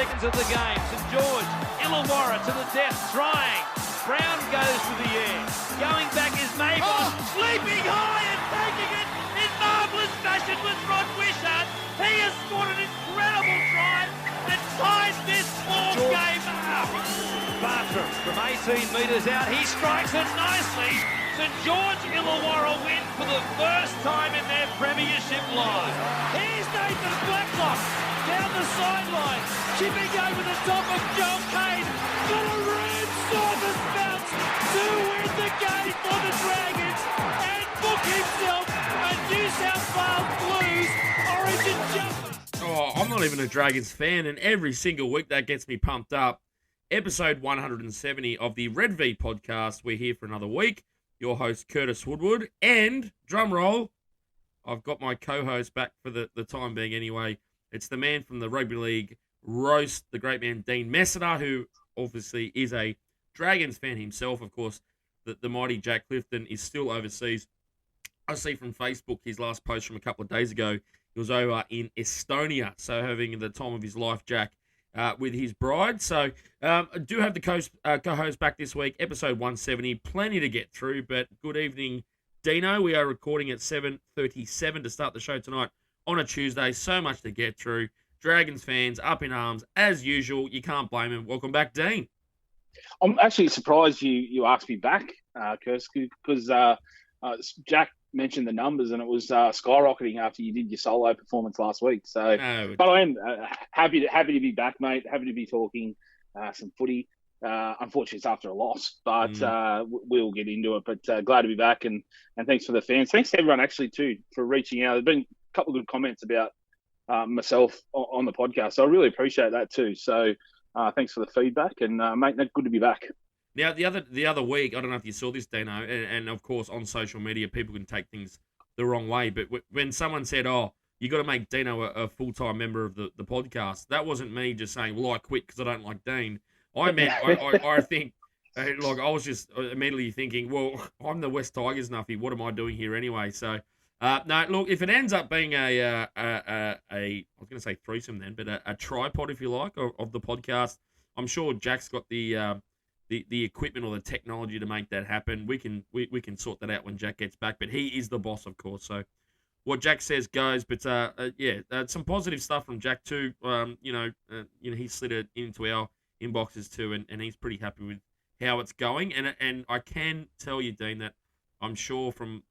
seconds of the game. St George, Illawarra to the death, trying. Brown goes to the air. Going back is Mabon, leaping high and taking it in marvellous fashion with Rod Wishart. He has scored an incredible try and ties this ball game up. Bartram from 18 metres out, he strikes it nicely. St George Illawarra win for the first time in their premiership life. Here's Nathan Blacklock down the sideline, chipping over the top of Joel Kane. Got a red surface bounce to win the game for the Dragons and book himself a New South Wales Blues origin jumper. Oh, I'm not even a Dragons fan, and every single week that gets me pumped up. Episode 170 of the Red V podcast. We're here for another week. Your host, Curtis Woodward, and, drum roll, I've got my co-host back for the time being anyway. It's the man from the Rugby League roast, the great man, Dean Messiter, who obviously is a Dragons fan himself. Of course, the mighty Jack Clifton is still overseas. I see from Facebook his last post from a couple of days ago. He was over in Estonia, so having the time of his life, Jack, with his bride. So I do have the co-host back this week, episode 170. Plenty to get through, but good evening, Dino. We are recording at 7:37 to start the show tonight on a Tuesday. So much to get through. Dragons fans up in arms, as usual. You can't blame him. Welcome back, Dean. I'm actually surprised you asked me back, Kirst, because Jack mentioned the numbers and it was skyrocketing after you did your solo performance last week. So, but I am happy to be back, mate. Happy to be talking some footy. Unfortunately, it's after a loss, but we'll get into it. But glad to be back, and thanks for the fans. Thanks to everyone actually too for reaching out. There's been a couple of good comments about myself on the podcast, so I really appreciate that too. So thanks for the feedback, and mate, good to be back. Now, the other week, I don't know if you saw this, Dino, and of course on social media, people can take things the wrong way. But when someone said, "Oh, you got to make Dino a full-time member of the podcast," that wasn't me just saying, "Well, I quit because I don't like Dean." I meant, I think, like I was just immediately thinking, well, I'm the West Tigers nuffy. What am I doing here anyway? So, no, look, if it ends up being I was going to say threesome then, but a tripod, if you like, of the podcast, I'm sure Jack's got the equipment or the technology to make that happen. We can sort that out when Jack gets back, but he is the boss, of course. So what Jack says goes. But some positive stuff from Jack too. He slid it into our inboxes too, and he's pretty happy with how it's going. And I can tell you, Dean, that I'm sure from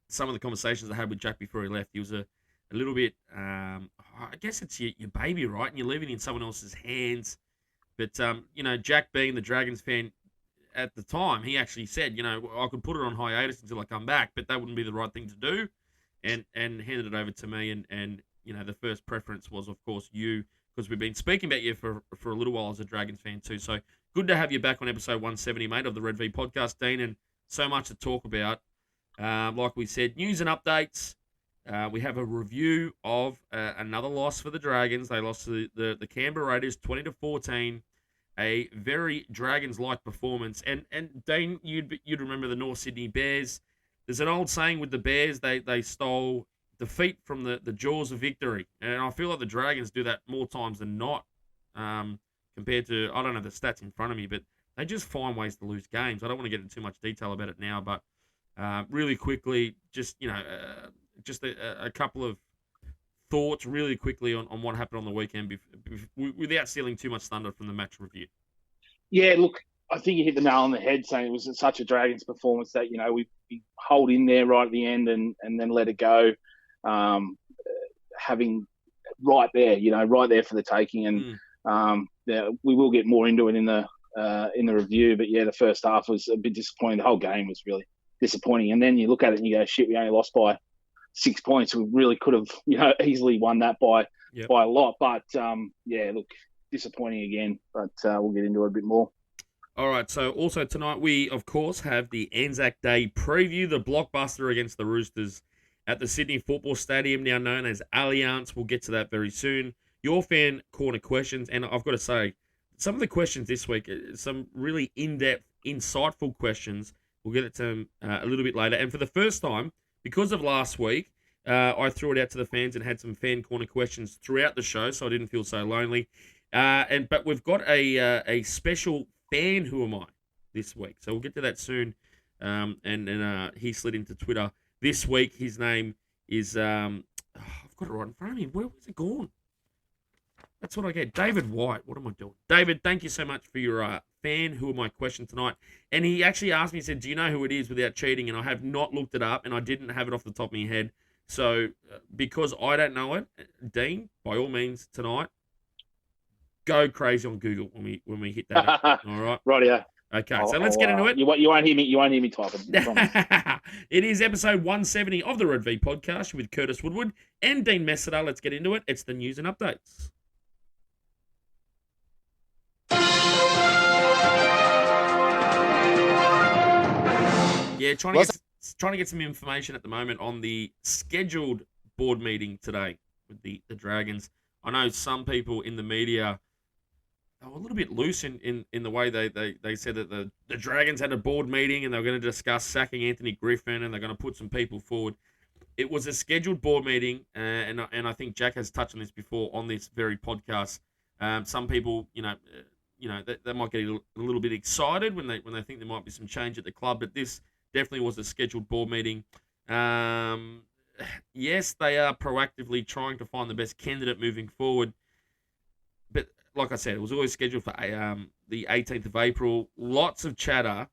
some of the conversations I had with Jack before he left, he was a little bit. I guess it's your baby, right? And you're leaving it in someone else's hands. But, Jack being the Dragons fan at the time, he actually said, I could put it on hiatus until I come back, but that wouldn't be the right thing to do, and handed it over to me. And the first preference was, of course, you, because we've been speaking about you for a little while as a Dragons fan too. So good to have you back on episode 170, mate, of the Red V podcast, Dean, and so much to talk about. Like we said, news and updates. We have a review of another loss for the Dragons. They lost to the Canberra Raiders 20-14. A very Dragons-like performance. And Dane, you'd remember the North Sydney Bears. There's an old saying with the Bears, they stole defeat from the jaws of victory. And I feel like the Dragons do that more times than not, compared to, I don't have the stats in front of me, but they just find ways to lose games. I don't want to get into too much detail about it now, but really quickly, just a couple of thoughts really quickly on what happened on the weekend without stealing too much thunder from the match review. Yeah, look, I think you hit the nail on the head saying it was such a Dragons performance that, we hold in there right at the end and then let it go, having right there for the taking. And we will get more into it in the review. But, yeah, the first half was a bit disappointing. The whole game was really disappointing. And then you look at it and you go, shit, we only lost by 6 points. We really could have, easily won that by a lot. But, look, disappointing again. But we'll get into it a bit more. All right, so also tonight we, of course, have the Anzac Day preview, the blockbuster against the Roosters at the Sydney Football Stadium, now known as Allianz. We'll get to that very soon. Your fan corner questions, and I've got to say, some of the questions this week, some really in-depth, insightful questions. We'll get it to them a little bit later. And for the first time, because of last week, I threw it out to the fans and had some fan corner questions throughout the show, so I didn't feel so lonely. But we've got a special fan Who Am I this week, so we'll get to that soon. And he slid into Twitter this week. His name is I've got it right in front of me. Where was it gone? That's what I get. David White. What am I doing? David, thank you so much for your fan Who Am I question tonight. And he actually asked me, he said, do you know who it is without cheating? And I have not looked it up, and I didn't have it off the top of my head. So because I don't know it, Dean, by all means tonight, go crazy on Google when we hit that. All right. Right, yeah. Okay, so let's get into it. You won't hear me typing. It is episode 170 of the Red V podcast with Curtis Woodward and Dean Messiter. Let's get into it. It's the news and updates. Yeah, trying to get some information at the moment on the scheduled board meeting today with the Dragons. I know some people in the media are a little bit loose in the way they said that the Dragons had a board meeting and they were going to discuss sacking Anthony Griffin and they're going to put some people forward. It was a scheduled board meeting, and I think Jack has touched on this before on this very podcast. Some people, they might get a little bit excited when they think there might be some change at the club, but this definitely was a scheduled board meeting. Yes, they are proactively trying to find the best candidate moving forward. But like I said, it was always scheduled for the 18th of April. Lots of chatter.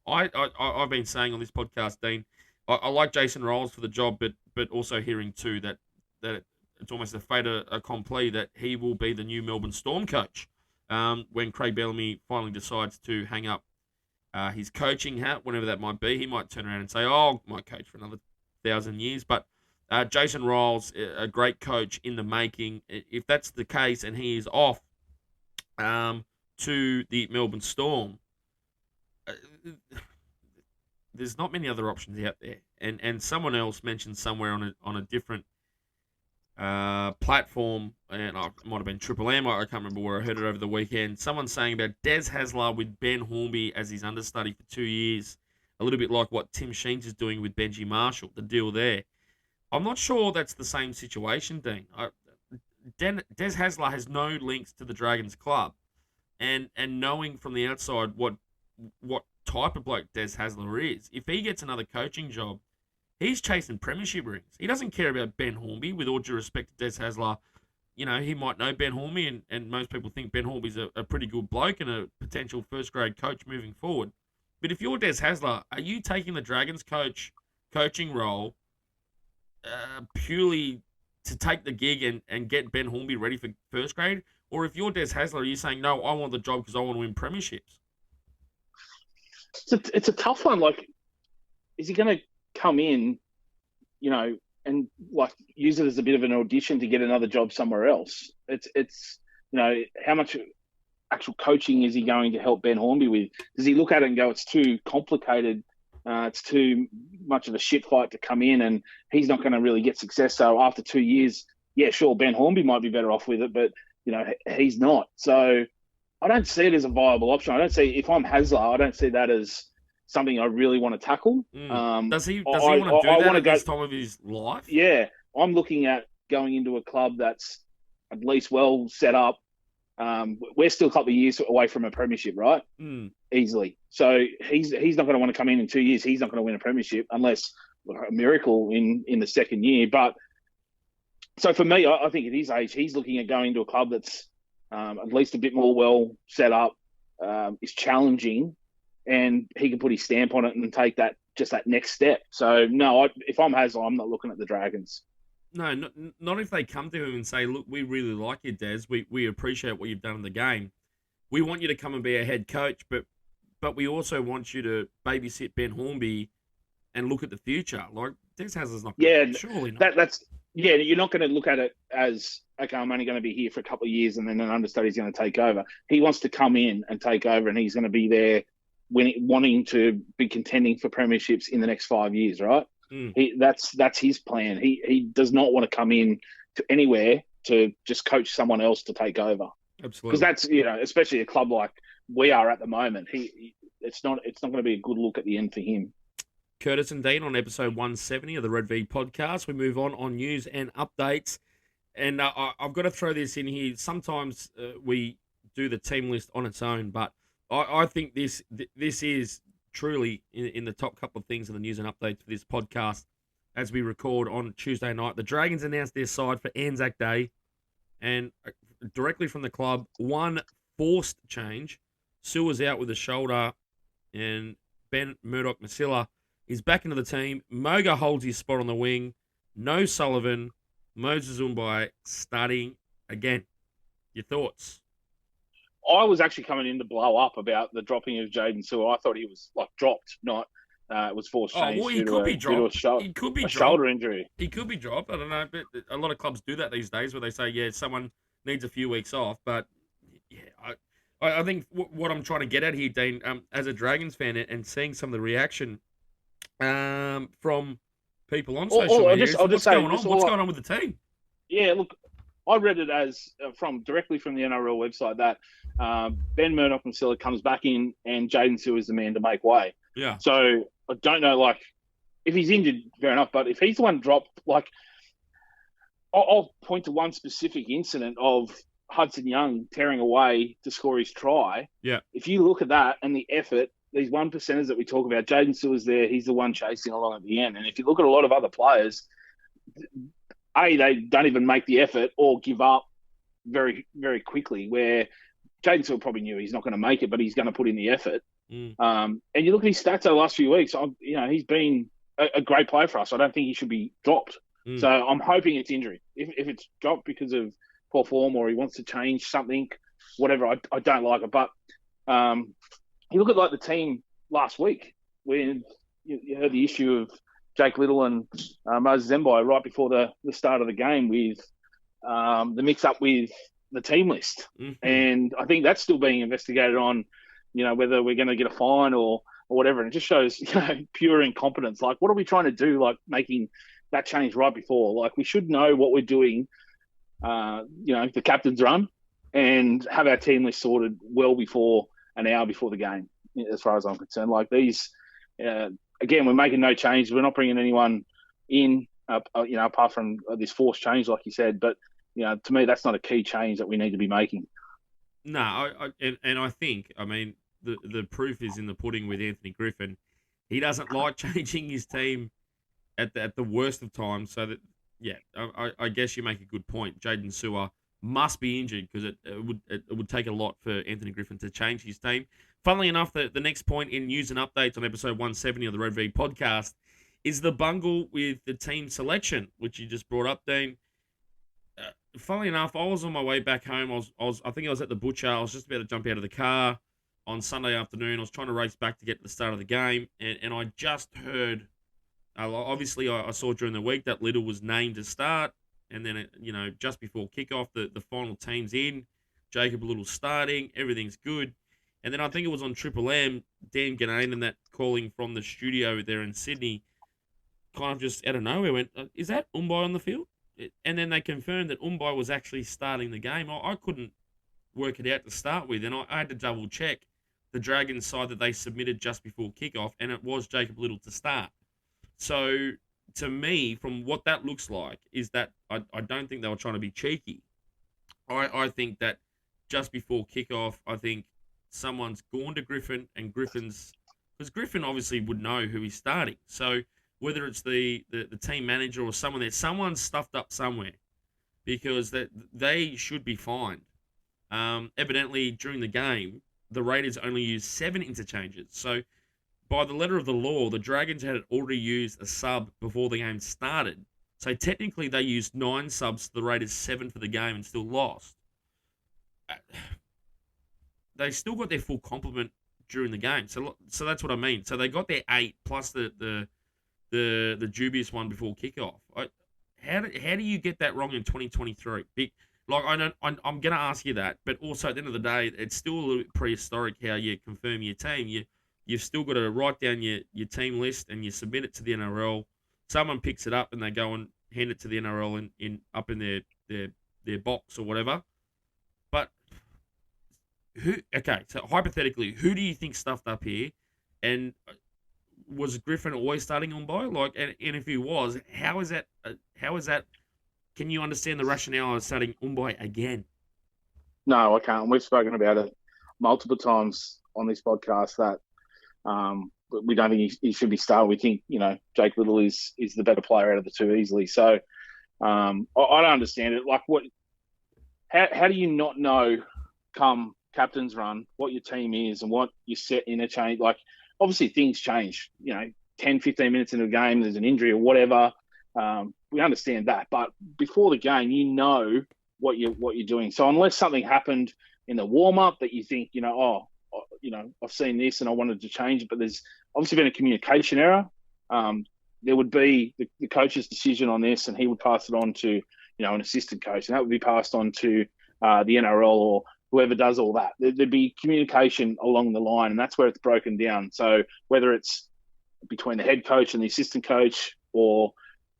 I've been saying on this podcast, Dean, I like Jason Rolls for the job, but also hearing too that it's almost a fait accompli that he will be the new Melbourne Storm coach when Craig Bellamy finally decides to hang up his coaching hat, whenever that might be. He might turn around and say, I might coach for another 1,000 years. But Jason Rolls, a great coach in the making. If that's the case and he is off to the Melbourne Storm, there's not many other options out there. And someone else mentioned somewhere on a different platform, and it might have been Triple M, I can't remember where I heard it over the weekend. Someone saying about Des Hasler with Ben Hornby as his understudy for 2 years, a little bit like what Tim Sheens is doing with Benji Marshall, the deal there. I'm not sure that's the same situation, Dean. Des Hasler has no links to the Dragons club, and knowing from the outside what type of bloke Des Hasler is, if he gets another coaching job, he's chasing premiership rings. He doesn't care about Ben Hornby, with all due respect to Des Hasler. He might know Ben Hornby, and most people think Ben Hornby's a pretty good bloke and a potential first-grade coach moving forward. But if you're Des Hasler, are you taking the Dragons coaching role purely to take the gig and get Ben Hornby ready for first grade? Or if you're Des Hasler, are you saying, no, I want the job because I want to win premierships? It's a tough one. Like, is he going to come in, and like use it as a bit of an audition to get another job somewhere else? It's how much actual coaching is he going to help Ben Hornby with? Does he look at it and go, it's too complicated, it's too much of a shit fight to come in, and he's not going to really get success? So after 2 years, yeah, sure, Ben Hornby might be better off with it, but he's not. So I don't see it as a viable option. I don't see, if I'm Hasler, I don't see that as something I really want to tackle. Does he want to do that at this time of his life? Yeah, I'm looking at going into a club that's at least well set up. We're still a couple of years away from a premiership, right? Easily. So he's not going to want to come in 2 years. He's not going to win a premiership unless a miracle in the second year. But so for me, I think at his age, he's looking at going to a club that's at least a bit more well set up, is challenging, and he can put his stamp on it and take that next step. So no, if I'm Hasler, I'm not looking at the Dragons. No, not if they come to him and say, look, we really like you, Des. We appreciate what you've done in the game. We want you to come and be a head coach, but we also want you to babysit Ben Hornby and look at the future. Like, Des Hasler's not going to, surely not. You're not going to look at it as, okay, I'm only going to be here for a couple of years and then an understudy's going to take over. He wants to come in and take over, and he's going to be there wanting to be contending for premierships in the next 5 years, right? That's his plan. He does not want to come in to anywhere to just coach someone else to take over. Absolutely. Because that's, especially a club like we are at the moment, it's not going to be a good look at the end for him. Curtis and Dean on episode 170 of the Red V podcast. We move on news and updates. And I've got to throw this in here. Sometimes we do the team list on its own, but I think this is truly in the top couple of things in the news and updates for this podcast as we record on Tuesday night. The Dragons announced their side for Anzac Day, and directly from the club, one forced change. Sewer's out with a shoulder, and Ben Murdoch-Masila is back into the team. Moga holds his spot on the wing. No Sullivan. Moses Umbai starting again. Your thoughts? I was actually coming in to blow up about the dropping of Jaden Sewer. I thought he was dropped, not it was forced change. Well, he could be dropped. He could be dropped. Shoulder injury. He could be dropped. I don't know, but a lot of clubs do that these days, where they say, yeah, someone needs a few weeks off. But yeah, I think what I'm trying to get at here, Dean, as a Dragons fan, and seeing some of the reaction from people on social media, what's going on? What's going on with the team? Yeah, look, I read it as directly from the NRL website that Ben Murdoch-Masila comes back in and Jaden Sewer is the man to make way. Yeah. So I don't know, if he's injured, fair enough. But if he's the one dropped, I'll point to one specific incident of Hudson Young tearing away to score his try. Yeah. If you look at that and the effort, these 1%ers that we talk about, Jaden Sewer's there. He's the one chasing along at the end. And if you look at a lot of other players, they don't even make the effort or give up very, very quickly, where Jaden Sewer probably knew he's not going to make it, but he's going to put in the effort. And you look at his stats over the last few weeks, he's been a great player for us. I don't think he should be dropped. So I'm hoping it's injury. If it's dropped because of poor form or he wants to change something, whatever, I don't like it. But you look at the team last week when you heard the issue of Jake Little and Moses Umbai right before the start of the game with the mix-up with the team list. And I think that's still being investigated on, whether we're going to get a fine or whatever. And it just shows, pure incompetence. What are we trying to do, making that change right before? We should know what we're doing, the captain's run, and have our team list sorted well before an hour before the game, as far as I'm concerned. These, again, we're making no change. We're not bringing anyone in, apart from this forced change, like you said. But, to me, that's not a key change that we need to be making. No, I think, the proof is in the pudding with Anthony Griffin. He doesn't like changing his team at the worst of times. So that, yeah, I guess you make a good point. Jaden Sewer must be injured because it would take a lot for Anthony Griffin to change his team. Funnily enough, the next point in news and updates on episode 170 of the Red V podcast is the bungle with the team selection, which you just brought up, Dean. Funnily enough, I was on my way back home. I think I was at the butcher. I was just about to jump out of the car on Sunday afternoon. I was trying to race back to get to the start of the game, and I just heard. Obviously, I saw during the week that Little was named to start, and then just before kickoff, the final team's in. Jacob Little starting, everything's good, and then I think it was on Triple M, Dan Ganane and that calling from the studio there in Sydney, kind of just out of nowhere went, "Is that Umbai on the field?" And then they confirmed that Umbai was actually starting the game. I couldn't work it out to start with, and I had to double check the Dragons side that they submitted just before kickoff, and it was Jacob Little to start. So, to me, from what that looks like, is that I don't think they were trying to be cheeky. I think that just before kickoff, I think someone's gone to Griffin, and because Griffin obviously would know who he's starting. So, whether it's the team manager or someone there, someone's stuffed up somewhere because they should be fined. Evidently, during the game, the Raiders only used 7 interchanges. So, by the letter of the law, the Dragons had already used a sub before the game started. So technically they used 9 subs to the Raiders 7 for the game and still lost. They still got their full complement during the game. So that's what I mean. So they got their 8 plus the dubious one before kickoff. How do you get that wrong in 2023? I'm going to ask you that, but also at the end of the day, it's still a little bit prehistoric how you confirm your team. You've still got to write down your team list and you submit it to the NRL. Someone picks it up and they go and hand it to the NRL up in their box or whatever. But so hypothetically, who do you think stuffed up here? And was Griffin always starting Umbai? And if he was, how is that can you understand the rationale of starting Umbai again? No, I can't. We've spoken about it multiple times on this podcast that we don't think he should be started. We think, Jake Little is the better player out of the two easily. So I don't understand it. Like, how do you not know come captain's run what your team is and what you set interchange? Like, obviously things change, 10, 15 minutes into a game, there's an injury or whatever. We understand that. But before the game, what you're doing. So unless something happened in the warm-up that you think, I've seen this and I wanted to change it, but there's obviously been a communication error. There would be the coach's decision on this, and he would pass it on to, an assistant coach, and that would be passed on to the NRL or whoever does all that. There'd be communication along the line, and that's where it's broken down. So whether it's between the head coach and the assistant coach or,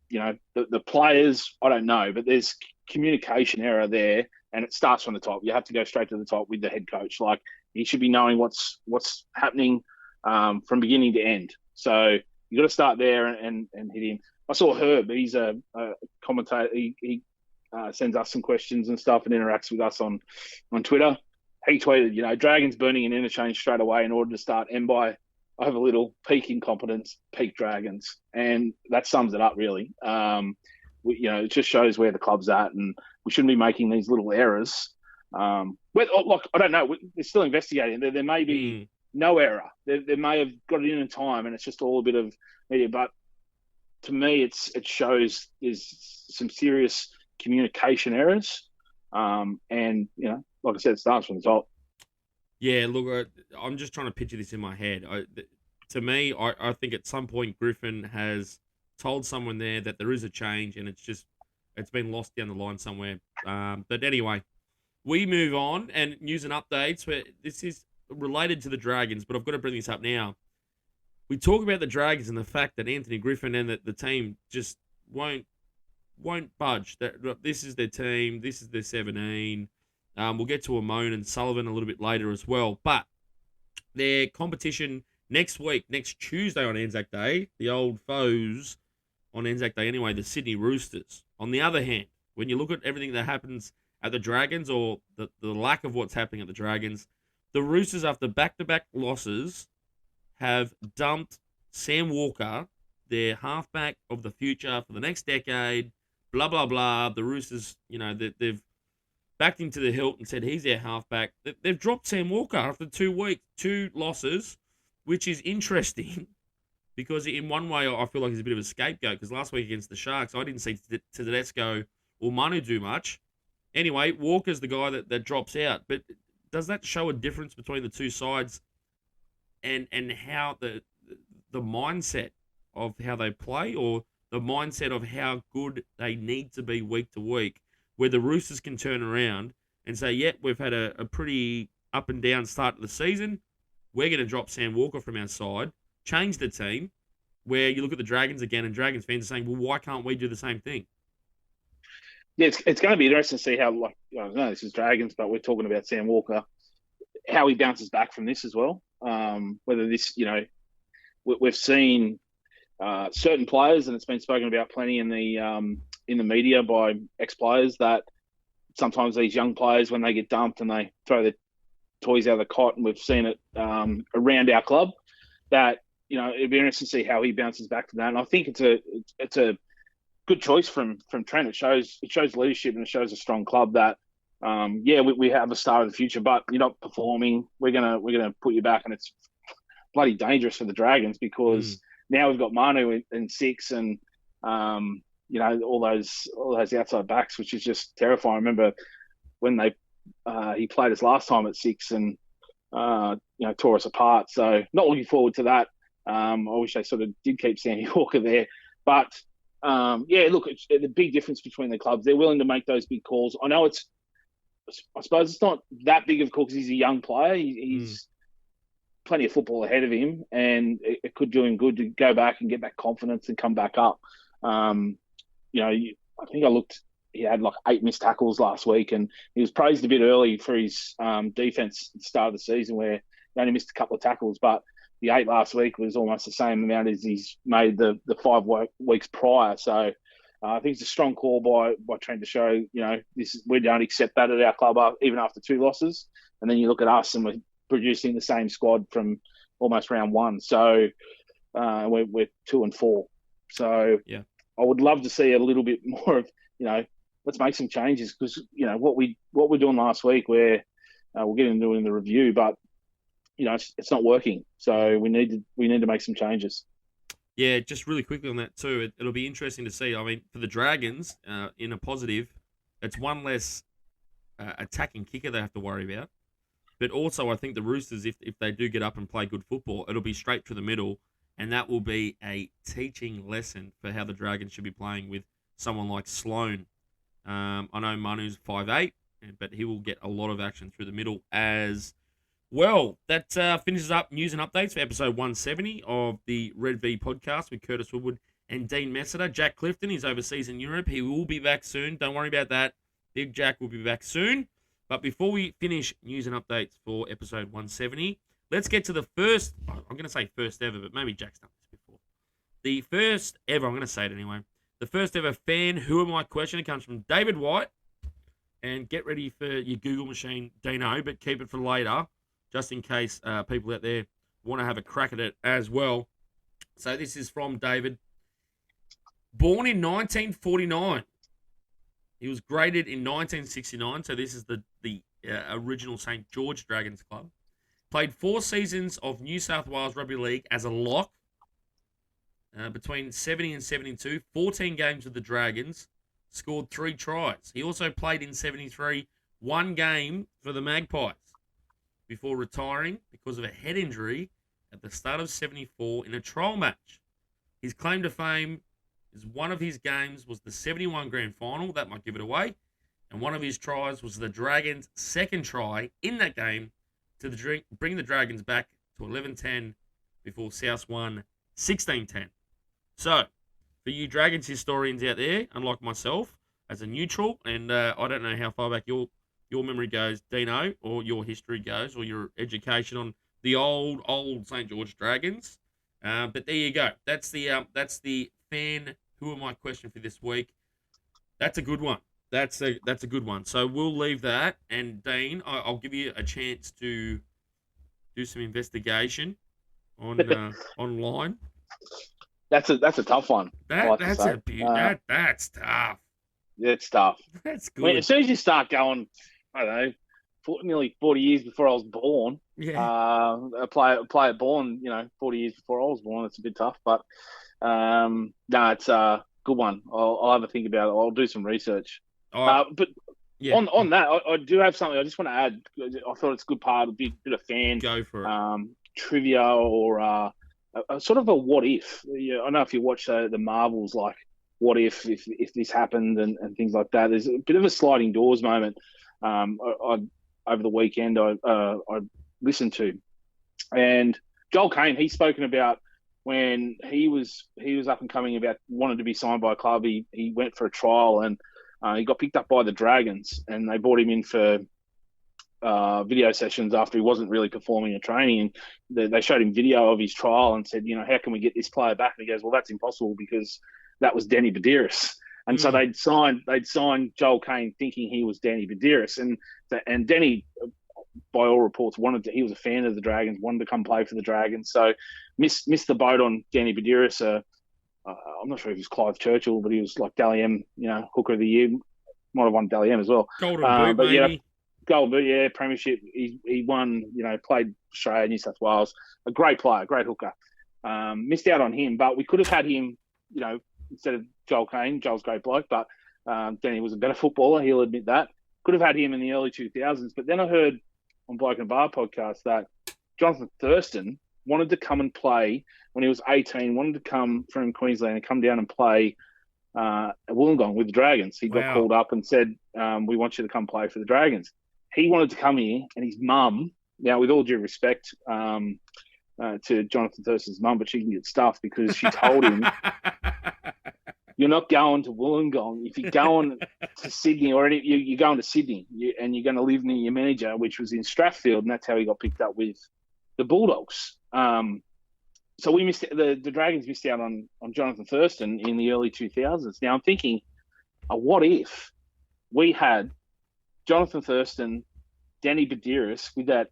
the players, I don't know, but there's communication error there, and it starts from the top. You have to go straight to the top with the head coach. Like, he should be knowing what's happening from beginning to end. So you got to start there and hit him. I saw Herb. He's a commentator. He sends us some questions and stuff and interacts with us on Twitter. He tweeted, Dragons burning an interchange straight away in order to start Mbai. I have a little peak incompetence, peak Dragons. And that sums it up, really. It just shows where the club's at, and we shouldn't be making these little errors. I don't know. They're still investigating. There may be no error. They may have got it in time, and it's just all a bit of media. But to me, it shows there's some serious communication errors. And, like I said, it starts from the top. Yeah, look, I'm just trying to picture this in my head. To me, I think at some point Griffin has told someone there that there is a change, and it's been lost down the line somewhere. But anyway, we move on, and news and updates. Where this is related to the Dragons, but I've got to bring this up now. We talk about the Dragons and the fact that Anthony Griffin and the team just won't budge. That this is their team. This is their 17. We'll get to Amon and Sullivan a little bit later as well. But their competition next week, next Tuesday on Anzac Day, the old foes on Anzac Day anyway, the Sydney Roosters. On the other hand, when you look at everything that happens at the Dragons, or the lack of what's happening at the Dragons, the Roosters, after back-to-back losses, have dumped Sam Walker, their halfback of the future for the next decade, blah, blah, blah. The Roosters, they've backed him to the hilt and said he's their halfback. They've dropped Sam Walker after 2 weeks, 2 losses, which is interesting because in one way I feel like he's a bit of a scapegoat, because last week against the Sharks, I didn't see Tedesco or Manu do much. Anyway, Walker's the guy that drops out. But does that show a difference between the two sides and how the mindset of how they play, or the mindset of how good they need to be week to week, where the Roosters can turn around and say, yeah, we've had a pretty up and down start to the season. We're going to drop Sam Walker from our side, change the team, where you look at the Dragons again, and Dragons fans are saying, well, why can't we do the same thing? Yeah, it's going to be interesting to see how, I don't know, this is Dragons, but we're talking about Sam Walker, how he bounces back from this as well. Whether this, we've seen certain players, and it's been spoken about plenty in the media by ex-players, that sometimes these young players, when they get dumped and they throw their toys out of the cot, and we've seen it around our club, that it'd be interesting to see how he bounces back from that. And I think it's a good choice from Trent. It shows leadership, and it shows a strong club that we have a star of the future, but you're not performing. We're gonna put you back, and it's bloody dangerous for the Dragons, because now we've got Manu in 6, and all those outside backs, which is just terrifying. I remember when he played us last time at 6 and tore us apart. So not looking forward to that. I wish they sort of did keep Sammy Walker there, but look, it's the big difference between the clubs. They're willing to make those big calls. I know I suppose it's not that big of a call because he's a young player. He's plenty of football ahead of him, and it could do him good to go back and get that confidence and come back up. I think I looked, he had like 8 missed tackles last week, and he was praised a bit early for his defense at the start of the season, where he only missed a couple of tackles, but the 8 last week was almost the same amount as he's made the 5 weeks prior. So I think it's a strong call by Trent to show, we don't accept that at our club even after 2 losses. And then you look at us and we're producing the same squad from almost round 1. So we're 2 and 4. So yeah, I would love to see a little bit more of, let's make some changes because, what we're doing last week where we'll get into it in the review, but, it's not working. So we need to make some changes. Yeah, just really quickly on that too, it'll be interesting to see. I mean, for the Dragons, in a positive, it's one less attacking kicker they have to worry about. But also, I think the Roosters, if they do get up and play good football, it'll be straight to the middle, and that will be a teaching lesson for how the Dragons should be playing with someone like Sloan. I know Manu's 5'8", but he will get a lot of action through the middle as well. That finishes up news and updates for episode 170 of the Red V podcast with Curtis Woodward and Dean Messiter. Jack Clifton is overseas in Europe. He will be back soon. Don't worry about that. Big Jack will be back soon. But before we finish news and updates for episode 170, let's get to the first, I'm going to say first ever, but maybe Jack's done this before. The first ever, I'm going to say it anyway, the first ever fan Who Am I question. It comes from David White. And get ready for your Google machine, Dino, but keep it for later, just in case people out there want to have a crack at it as well. So this is from David. Born in 1949. He was graded in 1969, so this is the original St. George Dragons club. Played 4 seasons of New South Wales Rugby League as a lock between 70 and 72, 14 games with the Dragons, scored 3 tries. He also played in 73, 1 game for the Magpies, before retiring because of a head injury at the start of 74 in a trial match. His claim to fame is one of his games was the 71 grand final. That might give it away. And one of his tries was the Dragons' second try in that game to bring the Dragons back to 11-10 before South won 16-10. So, for you Dragons historians out there, unlike myself, as a neutral, and I don't know how far back your memory goes, Dino, or your history goes, or your education on the old St. George Dragons. But there you go. That's the fan Who Am I question for this week. That's a good one. That's a good one. So we'll leave that. And Dean, I'll give you a chance to do some investigation on online. That's a tough one. That's tough. It's tough. That's good. I mean, as soon as you start going, I don't know, nearly 40 years before I was born. Yeah. A player born, 40 years before I was born. It's a bit tough, but no, it's a good one. I'll have a think about it. I'll do some research. But yeah. On that, I do have something I just want to add. I thought it's a good part, a bit of fan. Go for it. Trivia or a sort of a what if. I don't know if you watch the Marvels, like what if this happened and things like that. There's a bit of a sliding doors moment. Over the weekend, I listened to, and Joel Caine. He's spoken about when he was up and coming, about wanted to be signed by a club. He went for a trial and he got picked up by the Dragons, and they brought him in for video sessions after he wasn't really performing in training. And they showed him video of his trial and said, how can we get this player back? And he goes, well, that's impossible because that was Danny Badiris. And so they'd signed Joel Caine thinking he was Danny Badiris, and Danny, by all reports, he was a fan of the Dragons, wanted to come play for the Dragons. So missed the boat on Danny Badiris. I'm not sure if he was Clive Churchill, but he was like Dally M, Hooker of the Year. Might have won Dally M as well. Golden Boot, but maybe. Gold Boot, yeah, premiership. He won, played Australia, New South Wales. A great player, great hooker. Missed out on him, but we could have had him, instead of Joel Caine. Joel's a great bloke, but Danny was a better footballer. He'll admit that. Could have had him in the early 2000s. But then I heard on Bloke and Bar podcast that Jonathan Thurston wanted to come and play when he was 18, wanted to come from Queensland and come down and play at Wollongong with the Dragons. He got called up and said, we want you to come play for the Dragons. He wanted to come here, and his mum, now with all due respect to Jonathan Thurston's mum, but she can get stuffed because she told him, you're not going to Wollongong. If you're going to Sydney, or you're going to Sydney, and you're going to live near your manager, which was in Strathfield, and that's how he got picked up with the Bulldogs. So we missed the Dragons missed out on Jonathan Thurston in the early 2000s. Now I'm thinking, what if we had Jonathan Thurston, Danny Badiris with that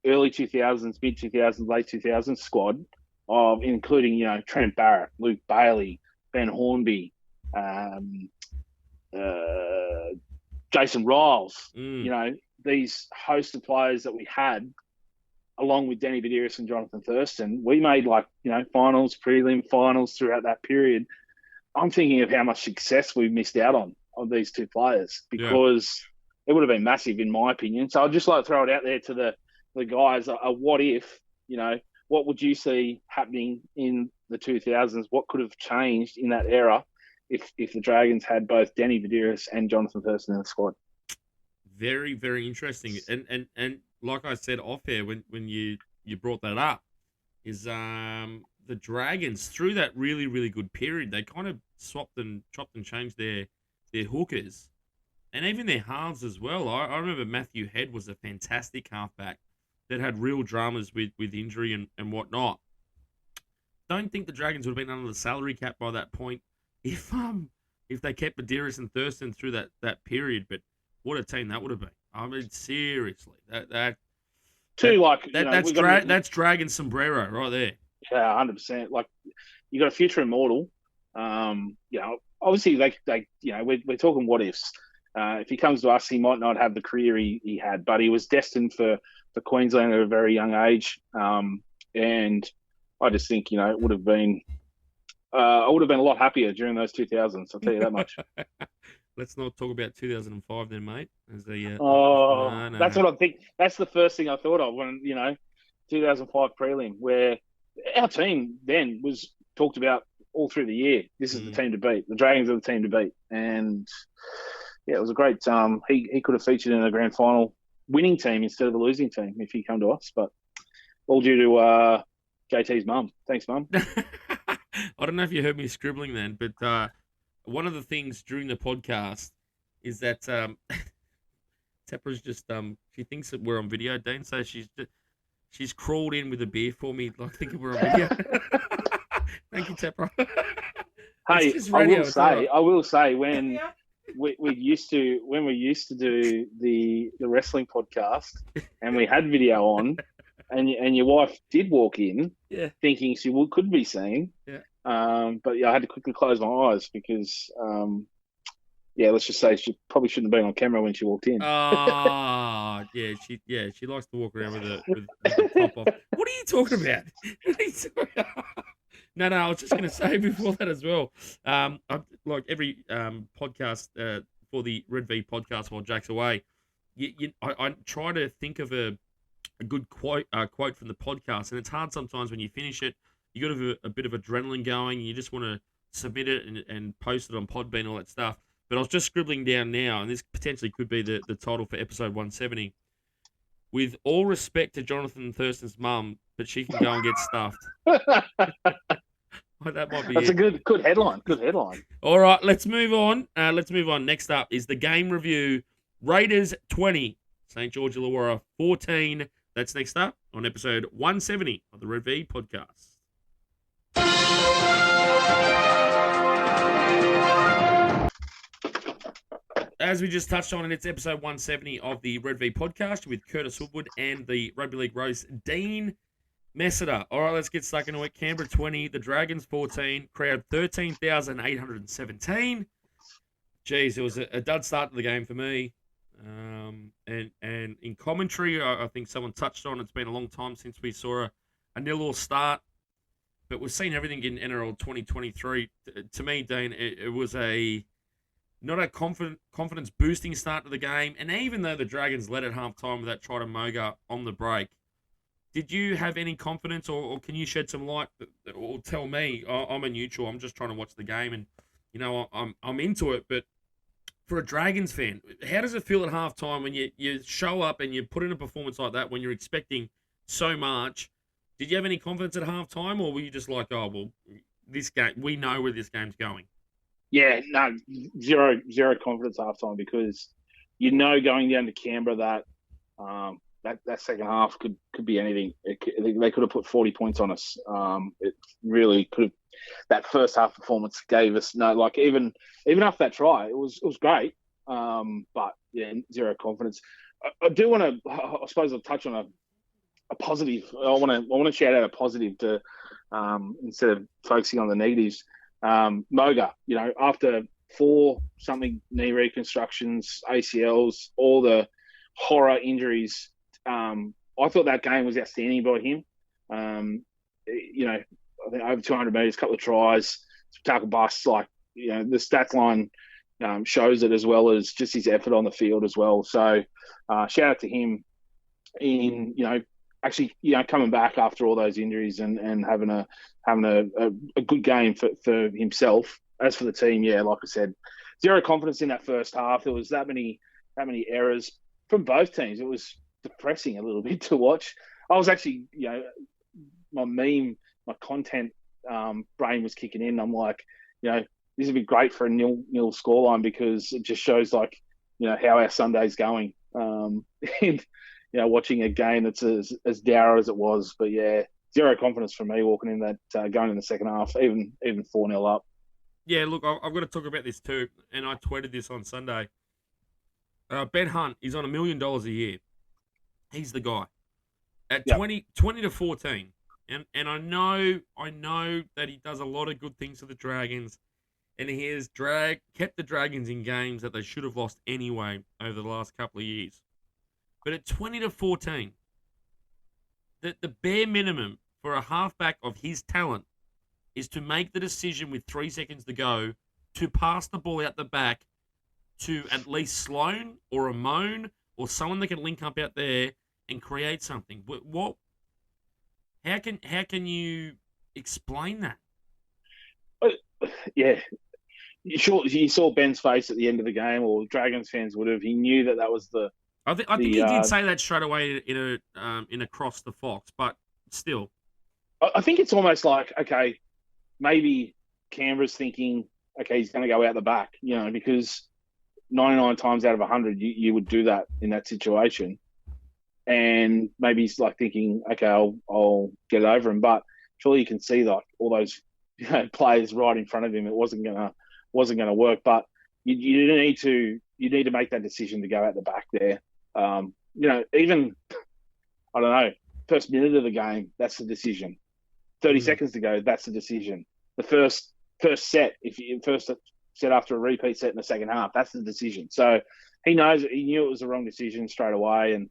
early 2000s, mid 2000s, late 2000s squad of including Trent Barrett, Luke Bailey, Ben Hornby, Jason Riles. These host of players that we had, along with Danny Badiris and Jonathan Thurston, we made finals, prelim finals throughout that period. I'm thinking of how much success we missed out on these two players because it would have been massive in my opinion. So I'd just like to throw it out there to the guys. What if, what would you see happening in the 2000s? What could have changed in that era if the Dragons had both Danny Badiris and Jonathan Thurston in the squad? Very, very interesting. And like I said off air when you brought that up, is the Dragons through that really, really good period, they kind of chopped and changed their hookers and even their halves as well. I remember Matthew Head was a fantastic halfback that had real dramas with injury and whatnot. Don't think the Dragons would have been under the salary cap by that point if they kept Badiris and Thurston through that period. But what a team that would have been. I mean, seriously, that's Dragon sombrero right there. Yeah, 100%. Like, you got a future immortal. Obviously we're talking what ifs. If he comes to us, he might not have the career he had, but he was destined for Queensland at a very young age. And I just think, it would have been, I would have been a lot happier during those 2000s. I'll tell you that much. Let's not talk about 2005 then, mate. No. That's what I think. That's the first thing I thought of when, 2005 prelim, where our team then was talked about all through the year. This is the team to beat. The Dragons are the team to beat. And, it was a great he could have featured in a grand final winning team instead of a losing team if he come to us. But all due to JT's mum. Thanks, Mum. I don't know if you heard me scribbling then, but one of the things during the podcast is that Tepra's just she thinks that we're on video, Dean, so she's crawled in with a beer for me, like thinking we're on video. Thank you, Tepra. Hey, I will say when we used to do the wrestling podcast and we had video on, and your wife did walk in, thinking she could be seen, but I had to quickly close my eyes because, let's just say she probably shouldn't have been on camera when she walked in. She likes to walk around with the top off. What are you talking about? No, I was just going to say before that as well. Like every podcast for the Red V podcast while Jack's away, I try to think of a good quote from the podcast, and it's hard sometimes when you finish it. You got to have a bit of adrenaline going, and you just want to submit it and post it on Podbean and all that stuff. But I was just scribbling down now, and this potentially could be the title for episode 170. With all respect to Jonathan Thurston's mum, but she can go and get stuffed. That might be That's a good headline. Good headline. All right, let's move on. Next up is the game review. Raiders 20, St. George Illawarra 14. That's next up on episode 170 of the Red V podcast. As we just touched on, it's episode 170 of the Red V podcast with Curtis Woodward and the Rugby League Roast, Dean Messiter. All right, let's get stuck into it. Canberra 20, the Dragons 14, crowd 13,817. Geez, it was a dud start to the game for me. And in commentary, I think someone touched on it's been a long time since we saw a nil-all start. But we've seen everything in NRL 2023. To me, Dean, it was not a confidence-boosting start to the game. And even though the Dragons led at halftime with that try to Moga on the break, did you have any confidence, or can you shed some light, or tell me? I'm a neutral. I'm just trying to watch the game, and I'm into it. But for a Dragons fan, how does it feel at halftime when you show up and you put in a performance like that when you're expecting so much? Did you have any confidence at halftime, or were you just like, oh well, this game, we know where this game's going? Yeah, no, zero confidence halftime because going down to Canberra that that second half could be anything. They could have put 40 points on us. It really could have. That first half performance gave us even after that try, it was great. But yeah, zero confidence. I do want to. I suppose I'll touch on a positive. I want to shout out a positive to instead of focusing on the negatives. Moga, after 4 something knee reconstructions, ACLs, all the horror injuries. I thought that game was outstanding by him. I think over 200 metres, a couple of tries, tackle busts. The stats line shows it, as well as just his effort on the field as well. So shout out to him in actually coming back after all those injuries and having a good game for himself. As for the team, like I said, zero confidence in that first half. There was that many errors from both teams. It was depressing a little bit to watch. I was actually, my content brain was kicking in. I'm like, this would be great for a nil scoreline, because it just shows how our Sunday's going. And watching a game that's as dour as it was. But yeah, zero confidence for me walking in that going in the second half, even 4-0 up. Yeah, look, I've got to talk about this too, and I tweeted this on Sunday. Ben Hunt is on $1 million a year. He's the guy at 20 to 14, and I know that he does a lot of good things for the Dragons, and he has kept the Dragons in games that they should have lost anyway over the last couple of years. But at 20 to 14, the bare minimum for a halfback of his talent is to make the decision with 3 seconds to go to pass the ball out the back to at least Sloan or Amon or someone that can link up out there and create something. What? How can you explain that? Yeah, you saw Ben's face at the end of the game, or Dragons fans would have. He knew that was the. I think he did say that straight away in Across the Fox, but still. I think it's almost like, okay, maybe Canberra's thinking, okay, he's going to go out the back, because 99 times out of 100, you would do that in that situation. And maybe he's thinking, okay, I'll get it over him. But surely you can see all those players right in front of him. It wasn't gonna work. But you need to make that decision to go out the back there. Even I don't know, first minute of the game, that's the decision. 30 seconds to go, that's the decision. The first set, if you first set after a repeat set in the second half, that's the decision. So he knew it was the wrong decision straight away, and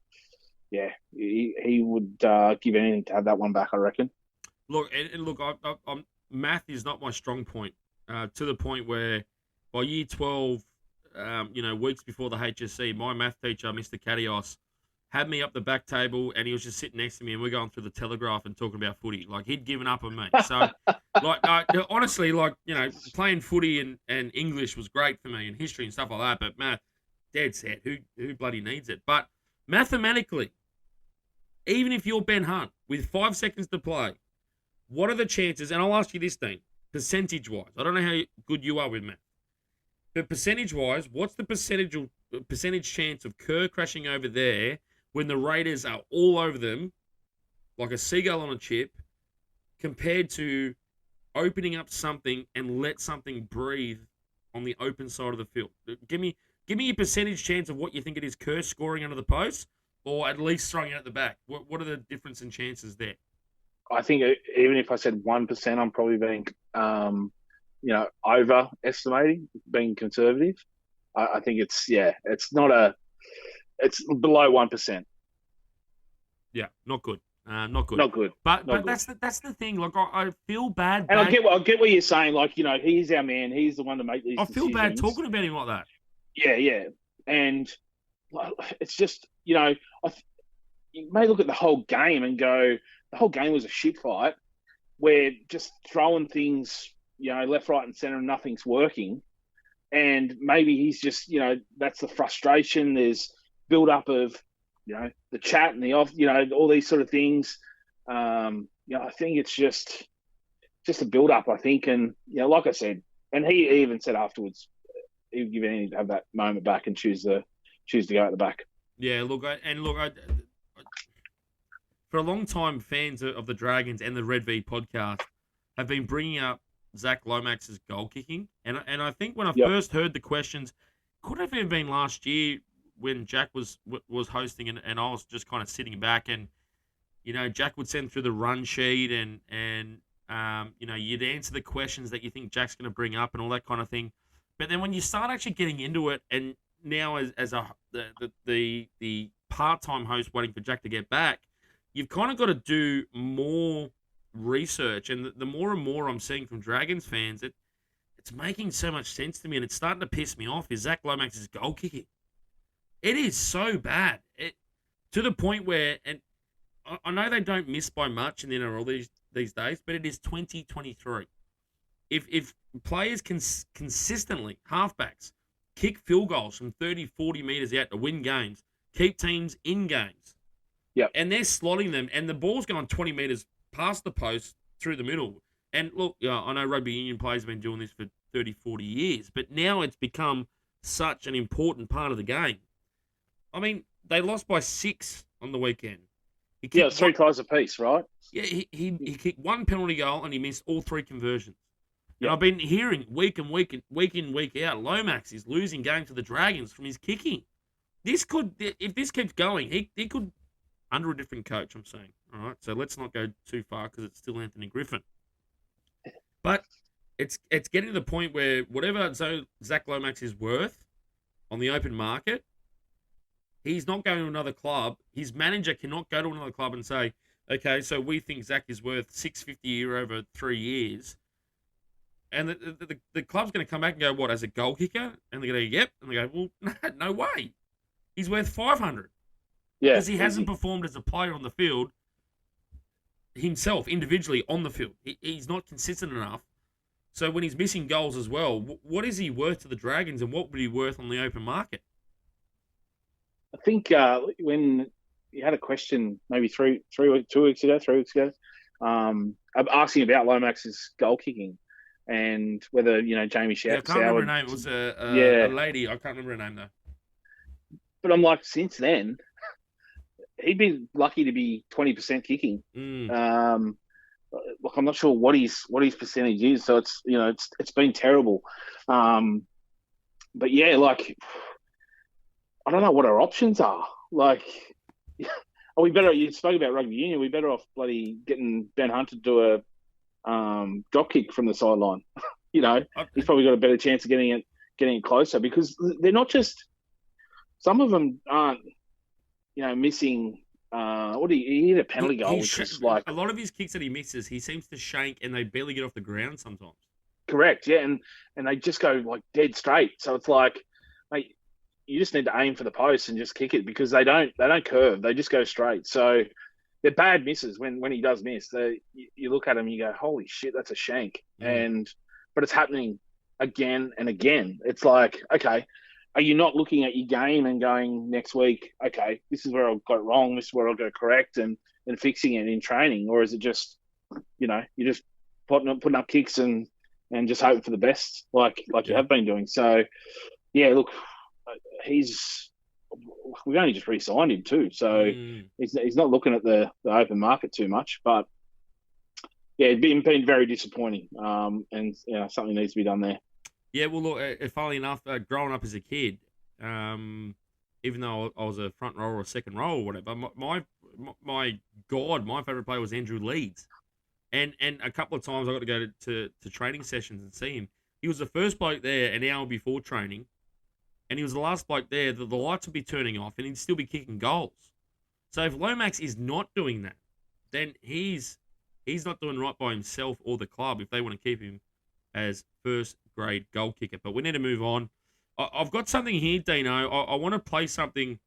yeah, he would give anything to have that one back, I reckon. Look, math is not my strong point. To the point where by year 12, weeks before the HSC, my math teacher, Mr. Kadios, had me up the back table, and he was just sitting next to me, and we're going through the Telegraph and talking about footy. He'd given up on me. So, honestly, playing footy and English was great for me, and history and stuff like that. But math, dead set. Who bloody needs it? But mathematically, even if you're Ben Hunt with 5 seconds to play, what are the chances? And I'll ask you this, Dean, percentage-wise. I don't know how good you are with math, but percentage-wise, what's the percentage chance of Kerr crashing over there when the Raiders are all over them like a seagull on a chip, compared to opening up something and let something breathe on the open side of the field? Give me a percentage chance of what you think it is Kerr scoring under the post, or at least throwing it at the back. What are the difference in chances there? I think even if I said 1%, I'm probably being, overestimating, being conservative. I think it's below 1%. Yeah, not good. Not good. Not good. But good. That's the thing. I feel bad. And I get what you're saying. He's our man. He's the one to make these decisions. I feel bad talking about him like that. Yeah. And it's just, you may look at the whole game and go, the whole game was a shit fight. We're just throwing things, left, right, and centre, and nothing's working. And maybe he's just, that's the frustration. There's build up of, the chat and the off, all these sort of things. I think it's just a build up, I think. And, like I said, and he even said afterwards, he would give anything to have that moment back and choose to go at the back. Yeah, look, for a long time, fans of the Dragons and the Red V podcast have been bringing up Zach Lomax's goal kicking. And I think when I first heard the questions, could have even been last year when Jack was hosting and I was just kind of sitting back and, you know, Jack would send through the run sheet and you know, you'd answer the questions that you think Jack's going to bring up and all that kind of thing. But then when you start actually getting into it, and now as the part-time host waiting for Jack to get back, you've kind of got to do more research. And the more and more I'm seeing from Dragons fans, it's making so much sense to me, and it's starting to piss me off, is Zach Lomax's goal kicking. It is so bad. To the point where, and I know they don't miss by much in the NRL these days, but it is 2023. If players can consistently, halfbacks, kick field goals from 30, 40 metres out to win games, keep teams in games, and they're slotting them, and the ball's going 20 metres past the post through the middle. And look, I know rugby union players have been doing this for 30, 40 years, but now it's become such an important part of the game. I mean, they lost by 6 on the weekend. Yeah, 3 tries apiece, right? Yeah, he kicked 1 penalty goal and he missed all 3 conversions. And I've been hearing week in, week out, Lomax is losing games to the Dragons from his kicking. If this keeps going, he could, under a different coach, I'm saying. All right, so let's not go too far because it's still Anthony Griffin. But it's getting to the point where whatever Zach Lomax is worth on the open market, he's not going to another club. His manager cannot go to another club and say, okay, so we think Zach is worth $650 a year over 3 years. And the club's going to come back and go, what, as a goal kicker? And they're going to go, yep. And they go, well, no way. He's worth $500. Yeah. Because he hasn't performed as a player on the field himself, individually on the field. He's not consistent enough. So when he's missing goals as well, what is he worth to the Dragons and what would he be worth on the open market? I think when you had a question maybe 3 weeks ago, asking about Lomax's goal kicking and whether, you know, Jamie Showard... I can't remember her name. It was a lady. I can't remember her name, though. But I'm like, since then, he'd be lucky to be 20% kicking. Look, I'm not sure what his percentage is, so it's, you know, it's been terrible. But yeah, like, I don't know what our options are. Like, you spoke about rugby union. We're better off bloody getting Ben Hunt to do a drop kick from the sideline. You know, he's probably got a better chance of getting it closer, because they're not just. Some of them aren't, you know, missing. He hit a penalty goal, which is like a lot of his kicks that he misses. He seems to shank, and they barely get off the ground sometimes. Correct, yeah, and they just go like dead straight. So it's like, mate, you just need to aim for the post and just kick it, because they don't curve. They just go straight. So they're bad misses when he does miss. You look at him and you go, holy shit, that's a shank. But it's happening again and again. It's like, okay, are you not looking at your game and going next week, okay, this is where I got it wrong, this is where I'll go correct, and fixing it in training? Or is it just, you know, you're just putting up kicks and just hoping for the best like you have been doing? So, yeah, look, we've only just re-signed him too, so he's not looking at the open market too much. But yeah, it's been very disappointing, and you know, something needs to be done there. Yeah, well, look, funnily enough, growing up as a kid, even though I was a front row or a second row or whatever, my favourite player was Andrew Leeds, and a couple of times I got to go to training sessions and see him. He was the first bloke there an hour before training, and he was the last bloke there. The lights would be turning off, and he'd still be kicking goals. So if Lomax is not doing that, then he's not doing right by himself or the club if they want to keep him as first-grade goal kicker. But we need to move on. I've got something here, Dino. I want to play something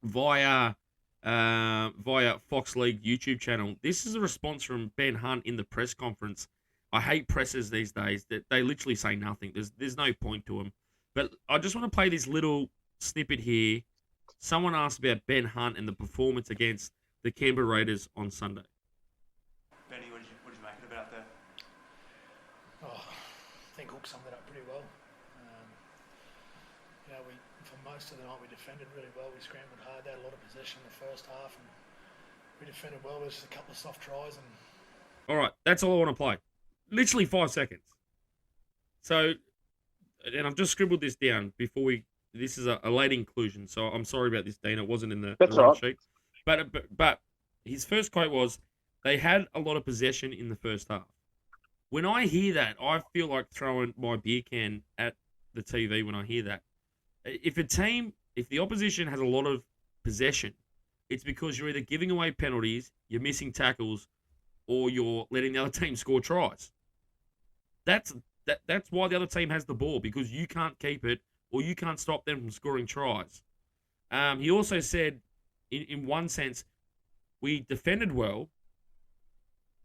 via Fox League YouTube channel. This is a response from Ben Hunt in the press conference. I hate pressers these days. That they literally say nothing. There's no point to them. But I just want to play this little snippet here. Someone asked about Ben Hunt and the performance against the Canberra Raiders on Sunday. Benny, what did you make it about there? I think Hook summed it up pretty well. We, for most of the night, we defended really well. We scrambled hard. They had a lot of possession in the first half, and We defended well. There's just a couple of soft tries and. All right, that's all I want to play. Literally 5 seconds. So, and I've just scribbled this down before we. This is a late inclusion, so I'm sorry about this, Dean. It wasn't in the run sheet. But his first quote was, "They had a lot of possession in the first half." When I hear that, I feel like throwing my beer can at the TV when I hear that. If the opposition has a lot of possession, it's because you're either giving away penalties, you're missing tackles, or you're letting the other team score tries. That's why the other team has the ball, because you can't keep it or you can't stop them from scoring tries. He also said, in one sense, we defended well,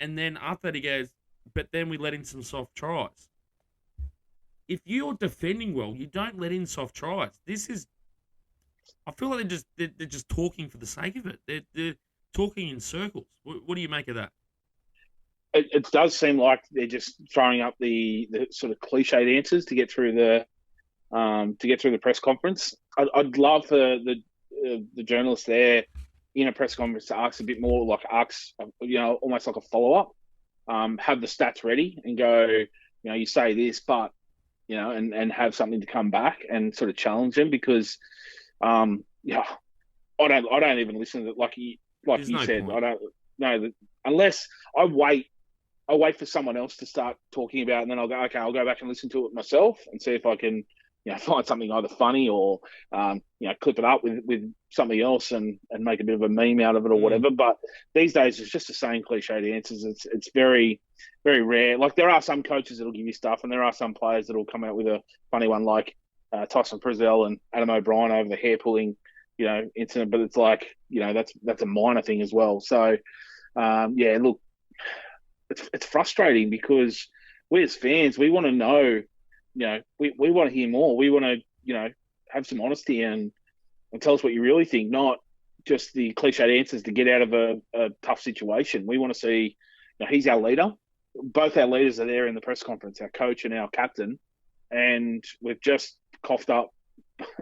and then after that he goes, but then we let in some soft tries. If you're defending well, you don't let in soft tries. I feel like they're just talking for the sake of it. They're talking in circles. What do you make of that? It does seem like they're just throwing up the sort of cliched answers to get through the press conference. I'd love for the journalist there in a press conference to ask a bit more, like almost like a follow up. Have the stats ready and go, you say this, but and have something to come back and sort of challenge them, because I don't even listen to it like you said. Point. I don't know unless I wait for someone else to start talking about it, and then I'll go, okay, I'll go back and listen to it myself and see if I can, find something either funny or, clip it up with something else and make a bit of a meme out of it or whatever. But these days, it's just the same cliched answers. It's very, very rare. Like, there are some coaches that'll give you stuff, and there are some players that'll come out with a funny one, like Tyson Frizzell and Adam O'Brien over the hair pulling, incident. But it's like, that's a minor thing as well. So, look, it's frustrating, because we as fans, we want to know, we want to hear more. We want to, have some honesty and tell us what you really think, not just the cliched answers to get out of a tough situation. We want to see, he's our leader. Both our leaders are there in the press conference, our coach and our captain, and we've just coughed up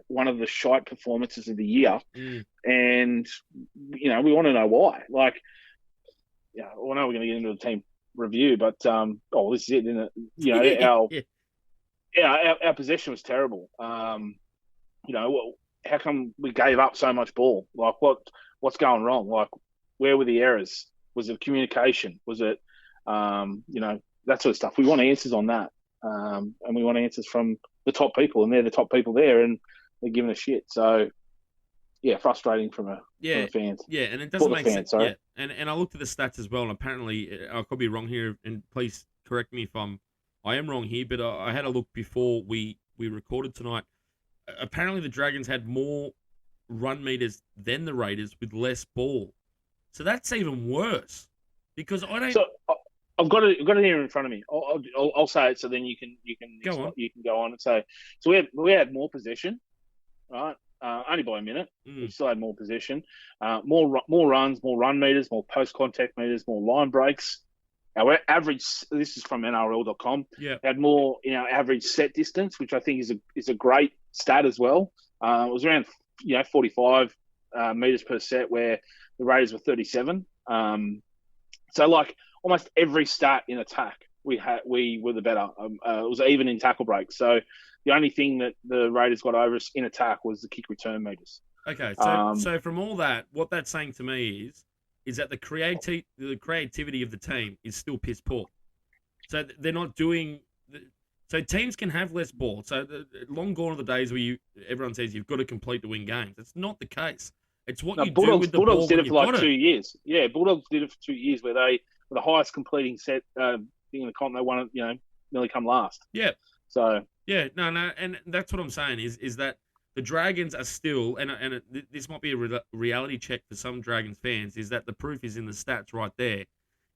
one of the shite performances of the year. And, we want to know why. Like, I know we're going to get into the team review, but this is it, isn't it? Our possession was terrible. How come we gave up so much ball? Like, what's going wrong? Like, where were the errors? Was it communication? Was it that sort of stuff? We want answers on that, and we want answers from the top people, and they're the top people there, and they're giving a shit. So frustrating from the fans. Yeah, and it doesn't make sense. Yeah. And I looked at the stats as well, and apparently I could be wrong here, and please correct me if I am wrong here, but I had a look before we recorded tonight. Apparently the Dragons had more run meters than the Raiders with less ball. So that's even worse, because I don't. So I've got it here in front of me. I'll say it, so then you can go on and say. So we had more possession, right? Only by a minute. We still had more possession, more runs, more run meters, more post contact meters, more line breaks. Our average, this is from NRL.com. Yeah, had more in our average set distance, which I think is a great stat as well. It was around 45 meters per set, where the Raiders were 37. So like almost every stat in attack we were the better. It was even in tackle breaks. So the only thing that the Raiders got over us in attack was the kick return meters. Okay, so from all that, what that's saying to me is that the creativity of the team is still piss poor. So they're not doing. So teams can have less ball. So long gone are the days where everyone says you've got to complete to win games. It's not the case. It's what you do with the Bulldogs ball. Did it for like 2 years. Yeah, Bulldogs did it for 2 years, where they were the highest completing set thing in the comp. They won it, nearly come last. Yeah. So yeah, no, and that's what I'm saying is that the Dragons are still, and this might be a reality check for some Dragons fans, is that the proof is in the stats right there,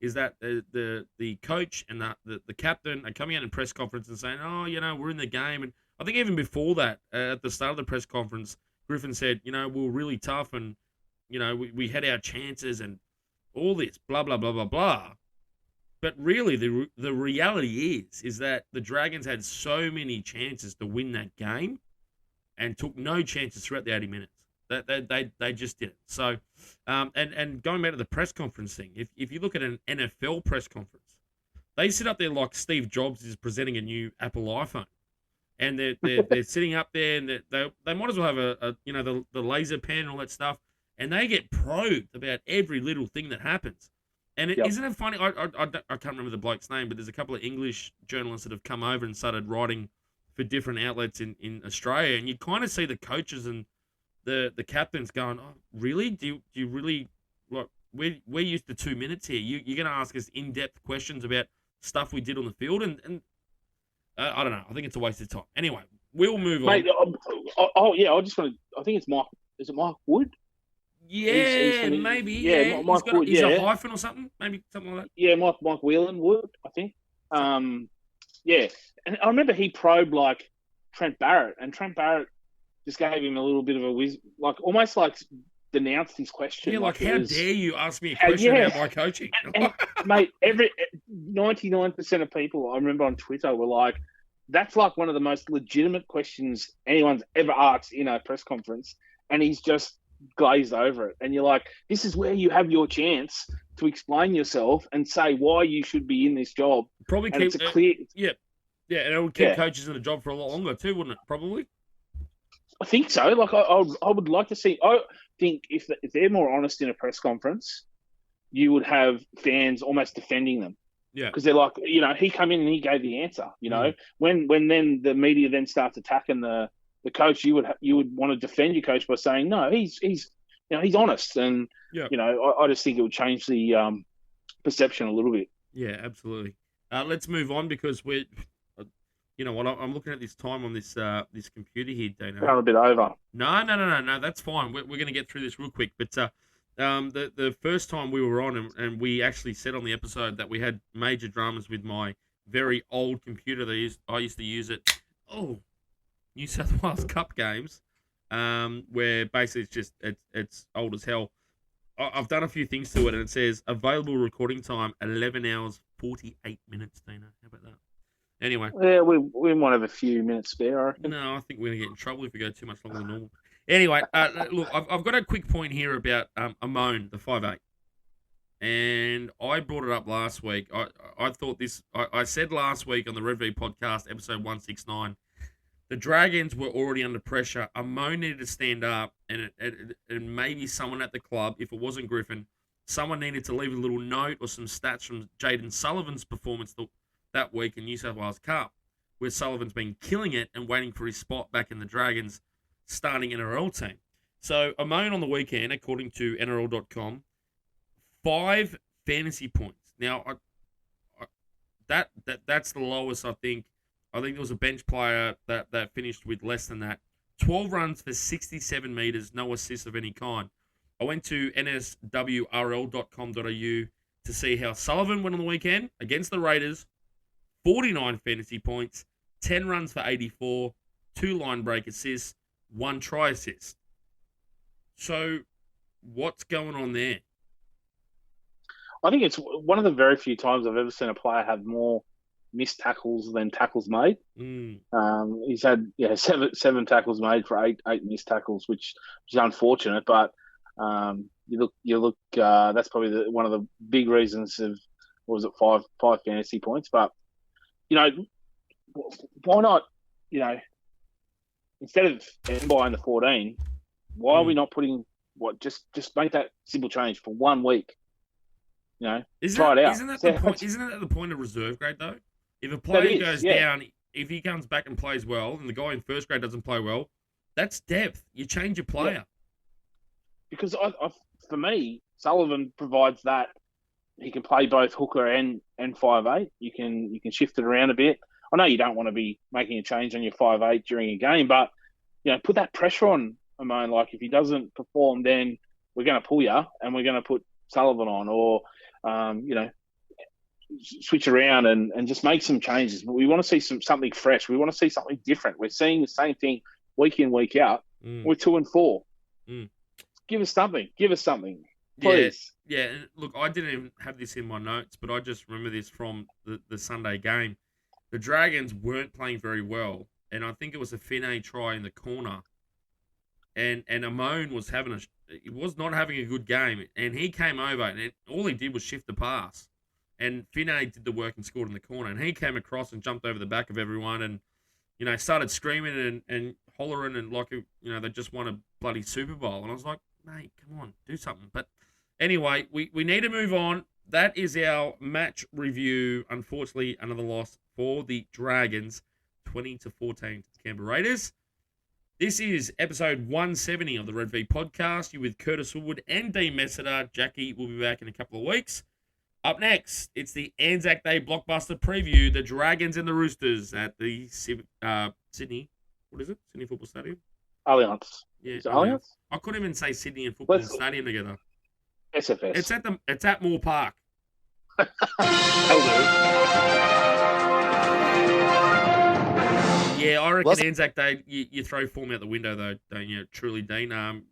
is that the coach and the captain are coming out in press conference and saying, we're in the game. And I think even before that, at the start of the press conference, Griffin said, we were really tough, and, we had our chances and all this, blah, blah, blah, blah, blah. But really, the reality is that the Dragons had so many chances to win that game and took no chances throughout the 80 minutes. They just didn't. So, and going back to the press conference thing, if you look at an NFL press conference, they sit up there like Steve Jobs is presenting a new Apple iPhone, and they're sitting up there, and they might as well have the laser pen and all that stuff, and they get probed about every little thing that happens. And isn't it funny? I can't remember the bloke's name, but there's a couple of English journalists that have come over and started writing for different outlets in Australia, and you kind of see the coaches and the captains going, "Oh, really? Do you really like? We're used to 2 minutes here. You're going to ask us in-depth questions about stuff we did on the field, and I don't know. I think it's a waste of time. Anyway, we'll move on. Mate, I just want to. I think it's Mike. Is it Mike Wood? Yeah, maybe. Yeah, Mike Wood. He's a hyphen or something. Maybe something like that. Yeah, Mike Whelan Wood, I think. Yeah, and I remember he probed like Trent Barrett, and Trent Barrett just gave him a little bit of a almost like denounced his question. Yeah, like how dare you ask me a question about my coaching? And, mate, 99% of people I remember on Twitter were like, "That's like one of the most legitimate questions anyone's ever asked in a press conference," and he's just glazed over it. And you're like, this is where you have your chance to explain yourself and say why you should be in this job. Probably and keep it's a clear. Yeah, and it would keep coaches in the job for a lot longer too, wouldn't it? Probably. I think so. Like I would like to see. I think if they're more honest in a press conference, you would have fans almost defending them. Yeah, because they're like, he come in and he gave the answer. When then the media then starts attacking the coach, you would want to defend your coach by saying no, he's honest, and I just think it would change the perception a little bit. Yeah, absolutely. Let's move on because we're, I'm looking at this time on this computer here, Dana. Run a bit over. No, that's fine. We're going to get through this real quick, but the first time we were on and we actually said on the episode that we had major dramas with my very old computer that I used to use it. New South Wales Cup games, where basically it's old as hell. I've done a few things to it, and it says available recording time 11 hours 48 minutes. Dana, how about that? Anyway, yeah, we might have a few minutes spare. I reckon. No, I think we're gonna get in trouble if we go too much longer than normal. Anyway, look, I've got a quick point here about Amon, the 5'8", and I brought it up last week. I thought this. I said last week on the Red V podcast, episode 169. The Dragons were already under pressure. Amon needed to stand up, and maybe someone at the club, if it wasn't Griffin, someone needed to leave a little note or some stats from Jaden Sullivan's performance that week in New South Wales Cup, where Sullivan's been killing it and waiting for his spot back in the Dragons starting NRL team. So Amon on the weekend, according to NRL.com, 5 fantasy points. Now, that's the lowest, I think. I think there was a bench player that finished with less than that. 12 runs for 67 metres, no assists of any kind. I went to nswrl.com.au to see how Sullivan went on the weekend against the Raiders. 49 fantasy points, 10 runs for 84, 2 line break assists, 1 try assist. So what's going on there? I think it's one of the very few times I've ever seen a player have more missed tackles than tackles made. He's had seven tackles made for eight missed tackles, which is unfortunate. But you look. That's probably one of the big reasons of five fantasy points. But why not? Instead of buying the 14, why are we not putting just make that simple change for 1 week? Try it out. Isn't that the point of reserve grade though? If a player goes down, if he comes back and plays well, and the guy in first grade doesn't play well, that's depth. You change your player. Yeah. Because for me, Sullivan provides that. He can play both hooker and 5'8". You can shift it around a bit. I know you don't want to be making a change on your 5'8" during a game, but put that pressure on Amon. Like if he doesn't perform, then we're going to pull you and we're going to put Sullivan on, or switch around and just make some changes. But we want to see something fresh. We want to see something different. We're seeing the same thing week in, week out. We're 2-4. Give us something. Please. Yeah. Look, I didn't even have this in my notes, but I just remember this from the Sunday game. The Dragons weren't playing very well, and I think it was a Finney try in the corner. and Amon was he was not having a good game, and he came over, and all he did was shift the pass, and Finney did the work and scored in the corner, and he came across and jumped over the back of everyone, and started screaming and hollering, and like they just won a bloody Super Bowl, and I was like, mate, come on, do something. But anyway, we need to move on. That is our match review. Unfortunately, another loss for the Dragons, 20-14 to the Canberra Raiders. This is episode 170 of the Red V podcast. You're with Curtis Woodward and Dean Messiter. Jackie will be back in a couple of weeks. Up next, it's the Anzac Day blockbuster preview. The Dragons and the Roosters at the Sydney. What is it? Sydney Football Stadium? Allianz. Yeah, is it Allianz? I couldn't even say Sydney and Football Stadium together. SFS. It's at Moore Park. Yeah, I reckon Anzac Day, you throw form out the window, though, don't you? Truly, Dean.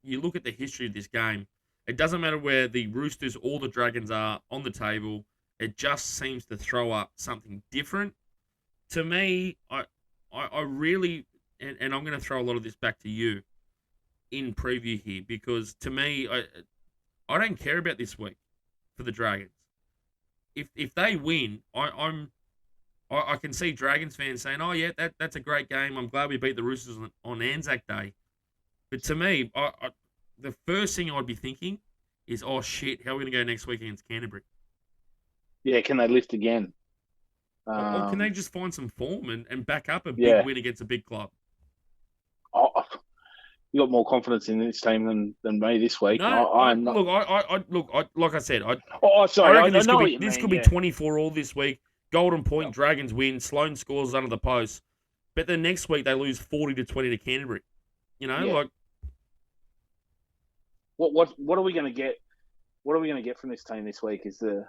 You look at the history of this game. It doesn't matter where the Roosters or the Dragons are on the table. It just seems to throw up something different. To me, I really, and I'm going to throw a lot of this back to you in preview here, because to me, I don't care about this week for the Dragons. If they win, I can see Dragons fans saying, "Oh yeah, that's a great game. I'm glad we beat the Roosters on Anzac Day." But to me, the first thing I'd be thinking is, "Oh shit, how are we going to go next week against Canterbury?" Yeah, can they lift again? Or can they just find some form and back up a big win against a big club? You got more confidence in this team than me this week. No, I'm not. Look, like I said, sorry. I reckon this could be 24 all this week. Golden Point, Dragons win. Sloan scores under the post, but then next week they lose 40-20 to Canterbury. Like what are we going to get? What are we going to get from this team this week? Is the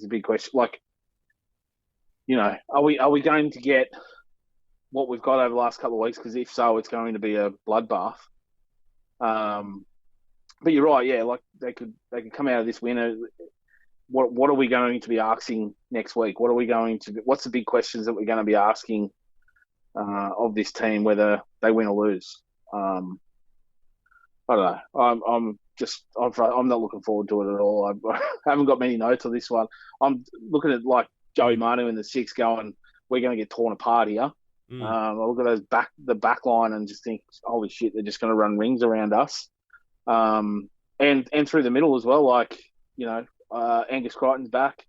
big question. Like, are we going to get what we've got over the last couple of weeks? Because if so, it's going to be a bloodbath. But you're right. Yeah, like they could come out of this winner. What are we going to be asking next week? What's the big questions that we're going to be asking of this team, whether they win or lose? I don't know. I'm not looking forward to it at all. I haven't got many notes on this one. I'm looking at like Joey Manu in the six going, we're going to get torn apart here. I look at the back line and just think, holy shit, they're just going to run rings around us. And through the middle as well, like, Angus Crichton's back.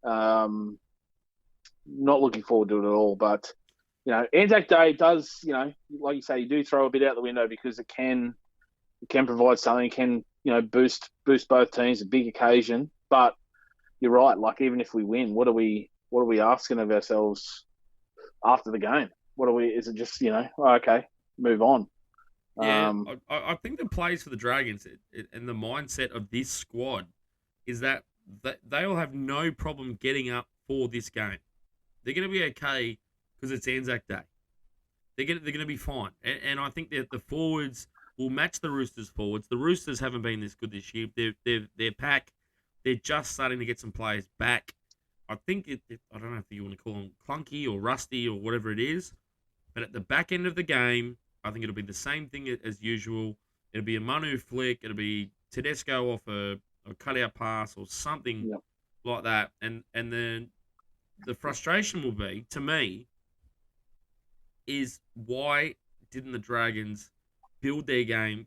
Not looking forward to it at all. But, Anzac Day does, like you say, you do throw a bit out the window because it can provide something, it can, boost both teams, a big occasion. But you're right, like even if we win, what are we asking of ourselves after the game? Is it just, okay, move on? Yeah, I think the plays for the Dragons and the mindset of this squad is that they will have no problem getting up for this game. They're going to be okay because it's Anzac Day. They're going to be fine. And I think that the forwards will match the Roosters forwards. The Roosters haven't been this good this year. Their pack, they're just starting to get some players back. I think I don't know if you want to call them clunky or rusty or whatever it is, but at the back end of the game, I think it'll be the same thing as usual. It'll be a Manu flick. It'll be Tedesco off a cutout pass or something like that. And then the frustration will be, to me, is why didn't the Dragons build their game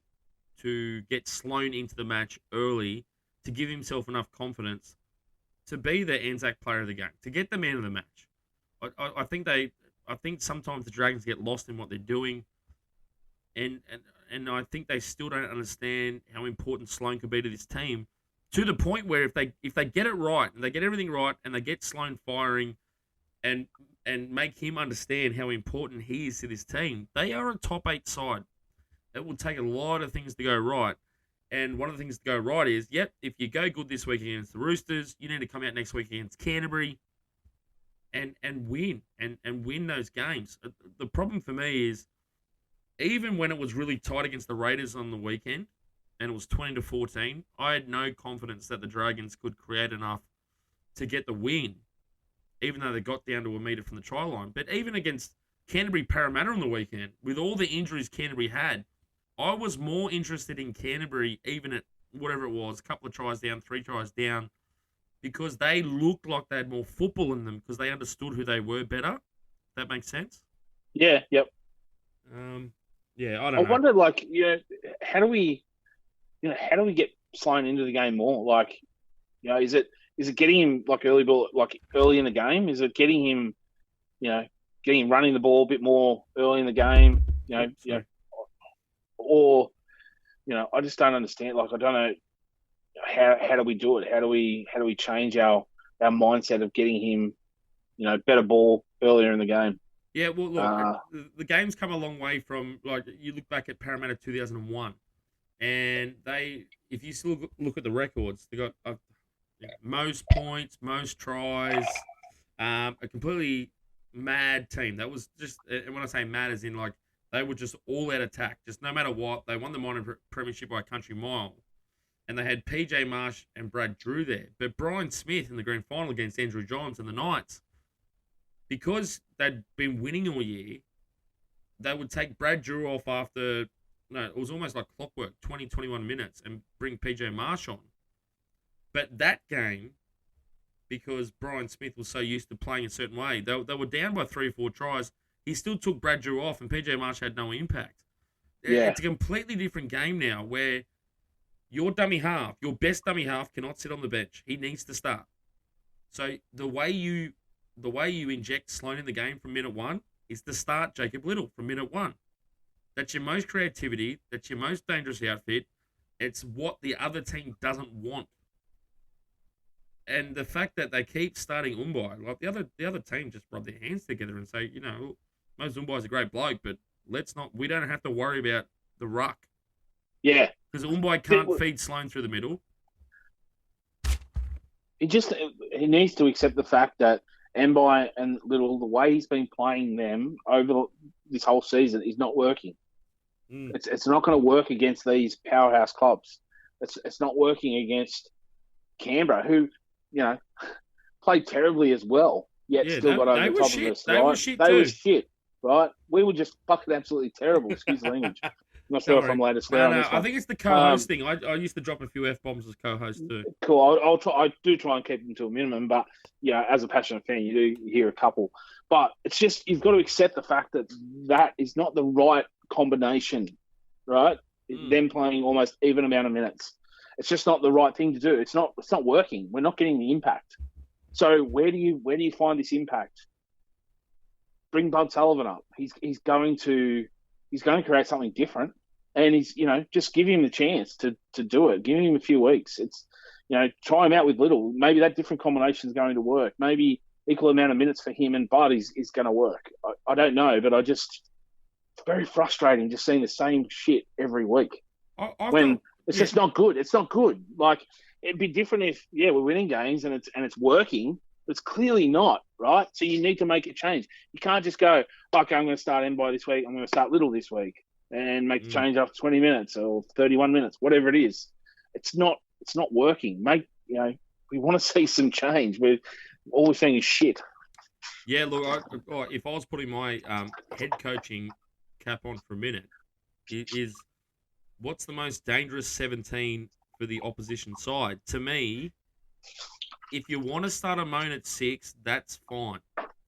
to get Sloan into the match early to give himself enough confidence to be the Anzac player of the game, to get the man of the match. I think sometimes the Dragons get lost in what they're doing, and I think they still don't understand how important Sloan could be to this team, to the point where if they get it right and they get everything right and they get Sloan firing and make him understand how important he is to this team, they are a top 8 side. It will take a lot of things to go right. And one of the things to go right is, if you go good this week against the Roosters, you need to come out next week against Canterbury and win and win those games. The problem for me is, even when it was really tight against the Raiders on the weekend and it was 20-14, I had no confidence that the Dragons could create enough to get the win, even though they got down to a metre from the try line. But even against Canterbury Parramatta on the weekend, with all the injuries Canterbury had, I was more interested in Canterbury, even at whatever it was, a couple of tries down, 3 tries down, because they looked like they had more football in them because they understood who they were better. That makes sense? Yeah, yep. Yeah, I don't know. I wonder, like, how do we get Sloan into the game more? Like, is it getting him like early in the game? Is it getting him, getting him running the ball a bit more early in the game? Or I just don't understand. Like, I don't know how do we do it? How do we change our mindset of getting him, better ball earlier in the game? Yeah, well, look, the game's come a long way from, like, you look back at Parramatta 2001, and if you still look at the records, they got most points, most tries, a completely mad team. That was just, and when I say mad, as in, like, they were just all out attack, just no matter what. They won the minor premiership by a country mile, and they had PJ Marsh and Brad Drew there. But Brian Smith in the grand final against Andrew Johns and the Knights, because they'd been winning all year, they would take Brad Drew off after, it was almost like clockwork, 20, 21 minutes, and bring PJ Marsh on. But that game, because Brian Smith was so used to playing a certain way, they were down by 3 or 4 tries. He still took Brad Drew off, and PJ Marsh had no impact. Yeah. It's a completely different game now where your dummy half, your best dummy half, cannot sit on the bench. He needs to start. So the way you inject Sloan in the game from minute 1 is to start Jacob Little from minute 1. That's your most creativity. That's your most dangerous outfit. It's what the other team doesn't want. And the fact that they keep starting Umbai, like the other team just rub their hands together and say, Moses Umbai's a great bloke, but we don't have to worry about the ruck. Yeah. Because Umbai can't feed Sloan through the middle. He needs to accept the fact that Mbai and Little, the way he's been playing them over this whole season is not working. It's not going to work against these powerhouse clubs. It's not working against Canberra, who, played terribly as well, yet still got over the top of us. They were shit, right? We were just fucking absolutely terrible. Excuse the language. I'm not sure if I'm allowed to swear on this one. I think it's the co-host thing. I used to drop a few F-bombs as co-host too. Cool. I'll try. I do try and keep them to a minimum, but as a passionate fan, you do hear a couple. But it's just, you've got to accept the fact that is not the right combination, right? Them playing almost even amount of minutes. It's just not the right thing to do. It's not working. We're not getting the impact. So where do you find this impact? Bring Bud Sullivan up. He's going to create something different, and he's just give him the chance to do it. Give him a few weeks. It's try him out with Little. Maybe that different combination is going to work. Maybe equal amount of minutes for him and Bud is going to work. I don't know, but it's very frustrating just seeing the same shit every week. It's just not good. It's not good. Like, it'd be different if, we're winning games and it's working. But it's clearly not, right? So you need to make a change. You can't just go, okay, I'm going to start Mbai this week. I'm going to start Little this week and make the change after 20 minutes or 31 minutes, whatever it is. It's not working. We want to see some change. All we're saying is shit. Yeah, look, if I was putting my head coaching cap on for a minute, is what's the most dangerous 17 for the opposition side? To me, if you want to start Amon at 6, that's fine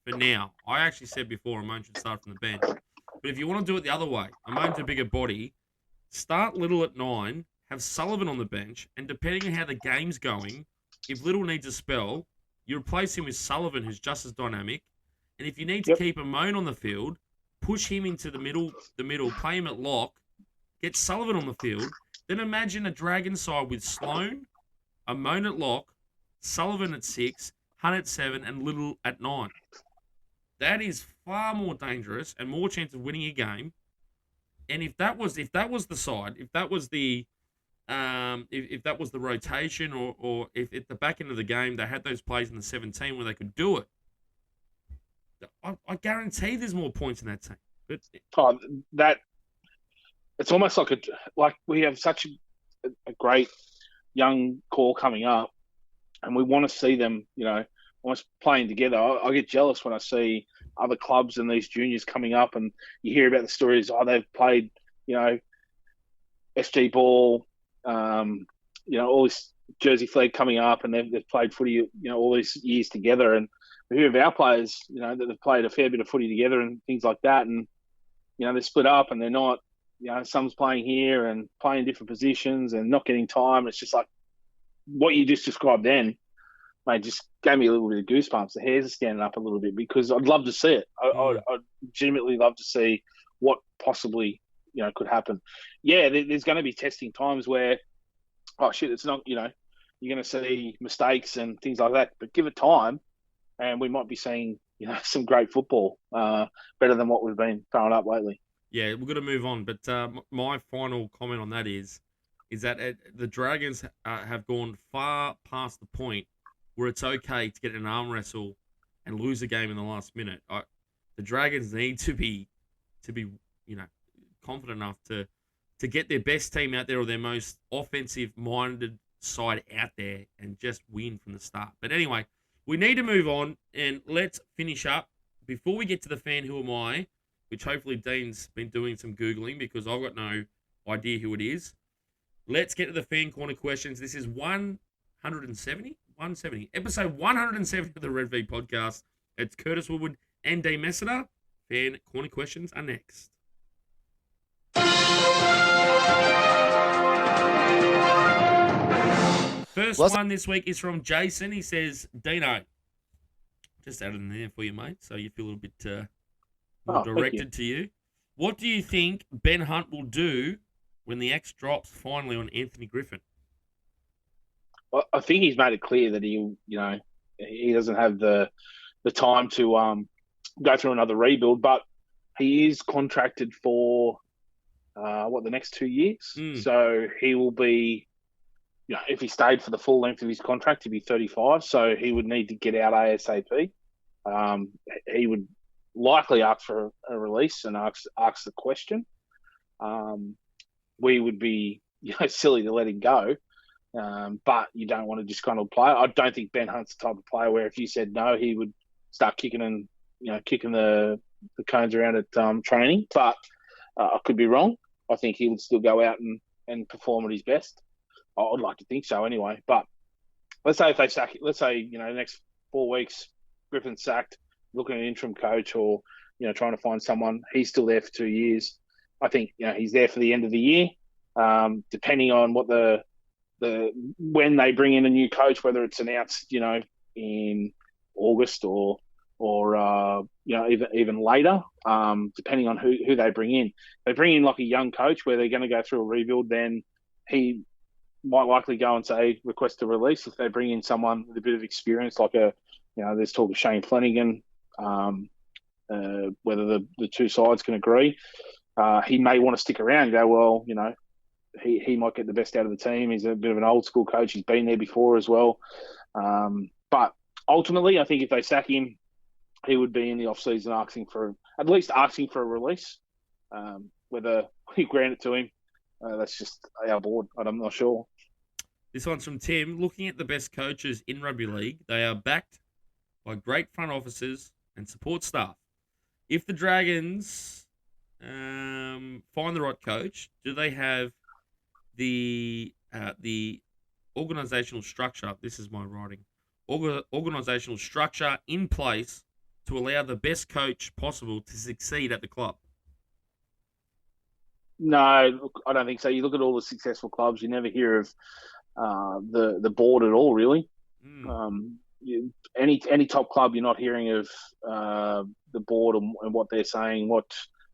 for now. I actually said before Amon should start from the bench. But if you want to do it the other way, Amon's a bigger body, start Little at 9, have Sullivan on the bench, and depending on how the game's going, if Little needs a spell, you replace him with Sullivan, who's just as dynamic. And if you need to keep Amon on the field, push him into the middle, play him at lock, get Sullivan on the field, then imagine a Dragon side with Sloan, Amon at lock, Sullivan at 6, Hunt at 7, and Little at 9. That is far more dangerous and more chance of winning a game. And if that was the side, if that was the rotation, or if at the back end of the game they had those plays in the 17 where they could do it, I guarantee there's more points in that team. But it's almost like we have such a great young core coming up, and we want to see them, almost playing together. I get jealous when I see other clubs and these juniors coming up, and you hear about the stories. They've played, SG Ball, all this Jersey flag coming up, and they've played footy, all these years together. And we hear of our players, that they've played a fair bit of footy together and things like that. And, they're split up and they're not, some's playing here and playing different positions and not getting time. It's just like what you just described then, mate, just gave me a little bit of goosebumps. The hairs are standing up a little bit because I'd love to see it. I'd legitimately love to see what possibly, could happen. Yeah, there's going to be testing times where, oh, shit, it's not, you're going to see mistakes and things like that. But give it time and we might be seeing, some great football, better than what we've been throwing up lately. Yeah, we're going to move on. But my final comment on that is that the Dragons have gone far past the point where it's okay to get an arm wrestle and lose a game in the last minute. The Dragons need to be confident enough to get their best team out there or their most offensive-minded side out there and just win from the start. But anyway, we need to move on, and let's finish up. Before we get to the fan Who Am I, which hopefully Dean's been doing some Googling because I've got no idea who it is. Let's get to the fan corner questions. This is 170? 170. Episode 170 of the Red V podcast. It's Curtis Woodward and Dean Messiter. Fan corner questions are next. First one this week is from Jason. He says, Dino, just added in there for you, mate, so you feel a little bit more directed to you. What do you think Ben Hunt will do when the axe drops finally on Anthony Griffin? Well, I think he's made it clear that he doesn't have the time to go through another rebuild, but he is contracted for the next 2 years. So he will be, if he stayed for the full length of his contract, he'd be 35. So he would need to get out ASAP. He would likely ask for a release and ask the question. We would be silly to let him go, but you don't want to just kind of play. I don't think Ben Hunt's the type of player where if you said no, he would start kicking the cones around at training. But I could be wrong. I think he would still go out and perform at his best. I'd like to think so anyway. But let's say if they sack, let's say the next 4 weeks, Griffin's sacked, looking at an interim coach or trying to find someone. He's still there for 2 years. I think he's there for the end of the year, depending on what when they bring in a new coach, whether it's announced in August or even later, depending on who they bring in. If they bring in like a young coach where they're going to go through a rebuild, then he might likely go and say request a release. If they bring in someone with a bit of experience, like there's talk of Shane Flanagan, whether the two sides can agree, he may want to stick around and go, well, he might get the best out of the team. He's a bit of an old school coach. He's been there before as well. But ultimately, I think if they sack him, he would be in the off-season at least asking for a release. Whether we grant it to him, that's just our board. I'm not sure. This one's from Tim. Looking at the best coaches in rugby league, they are backed by great front officers and support staff. If the Dragons find the right coach, do they have the organisational structure? This is my writing. Organisational structure in place to allow the best coach possible to succeed at the club? No, look, I don't think so. You look at all the successful clubs, you never hear of the board at all, really. Any top club, you're not hearing of the board and what they're saying.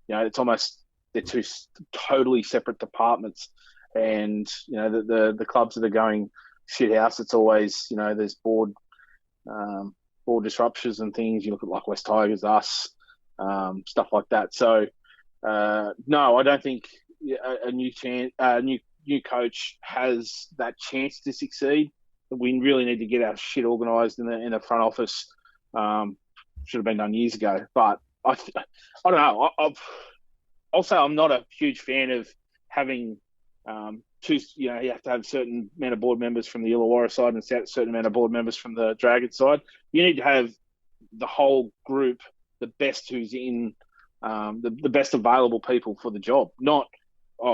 It's almost they're two totally separate departments. And the clubs that are going shit house, it's always there's board disruptions and things. You look at like West Tigers, us, stuff like that. So. No, I don't think a new coach has that chance to succeed. We really need to get our shit organised in the front office. Should have been done years ago. But I don't know. I'll say I'm not a huge fan of having two. You have to have a certain amount of board members from the Illawarra side and a certain amount of board members from the Dragon side. You need to have the whole group, the best who's in. The best available people for the job.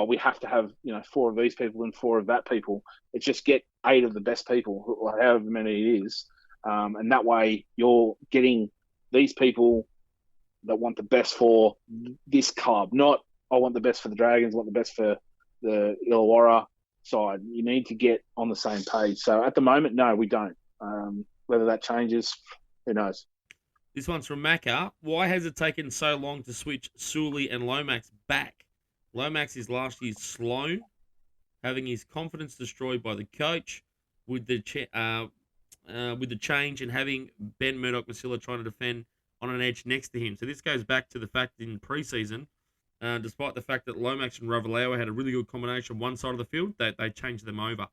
we have to have 4 of these people and 4 of that people. It's just get 8 of the best people, or however many it is, and that way you're getting these people that want the best for this club. Not I want the best for the Dragons, I want the best for the Illawarra side. You need to get on the same page. So at the moment, no, we don't. Whether that changes, who knows? This one's from Macca. Why has it taken so long to switch Sully and Lomax back? Lomax is last year's Sloan, having his confidence destroyed by the coach with the change and having Ben Murdoch-Masila trying to defend on an edge next to him. So this goes back to the fact in preseason, despite the fact that Lomax and Ravalawa had a really good combination on one side of the field, they changed them over.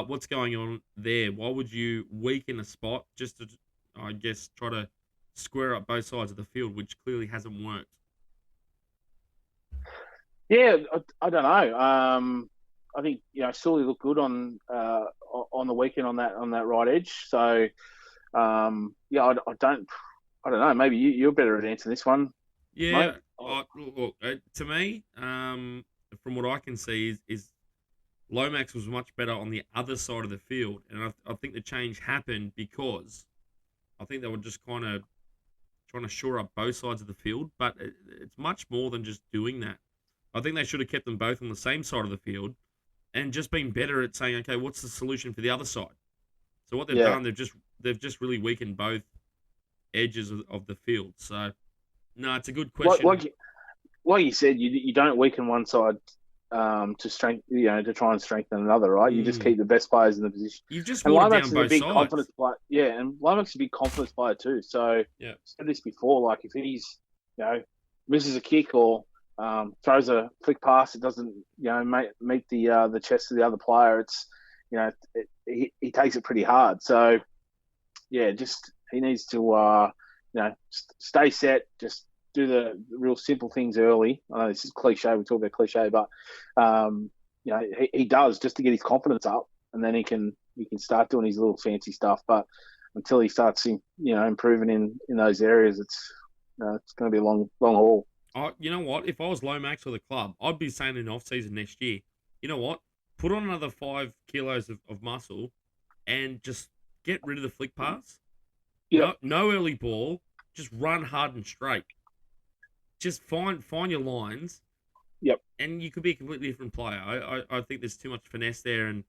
What's going on there? Why would you weaken a spot just to, I guess, try to square up both sides of the field, which clearly hasn't worked? Yeah, I don't know. I think Sully looked good on the weekend on that right edge. So I don't know. Maybe you're better at answering this one. Yeah, look, to me, from what I can see, is Lomax was much better on the other side of the field, and I think the change happened because I think they were just kind of trying to shore up both sides of the field. But it's much more than just doing that. I think they should have kept them both on the same side of the field and just been better at saying, okay, what's the solution for the other side? So what they've done, they've just really weakened both edges of the field. So, no, it's a good question. Like you said, you don't weaken one side to try and strengthen another, right? You just keep the best players in the position. You've just watered down both sides. Confidence player, and Lomax is a big confidence player too. So, I've said this before, like if he's misses a kick or throws a flick pass, it doesn't meet the chest of the other player. It's he takes it pretty hard. So just he needs to stay set. Just do the real simple things early. I know this is cliche. We talk about cliche, but he does just to get his confidence up, and then he can start doing his little fancy stuff. But until he starts improving in those areas, it's going to be a long haul. You know what? If I was Lomax or the club, I'd be saying in off-season next year, you know what? Put on another 5 kilos of muscle and just get rid of the flick pass. Yep. No early ball. Just run hard and straight. Just find your lines. Yep. And you could be a completely different player. I think there's too much finesse there, and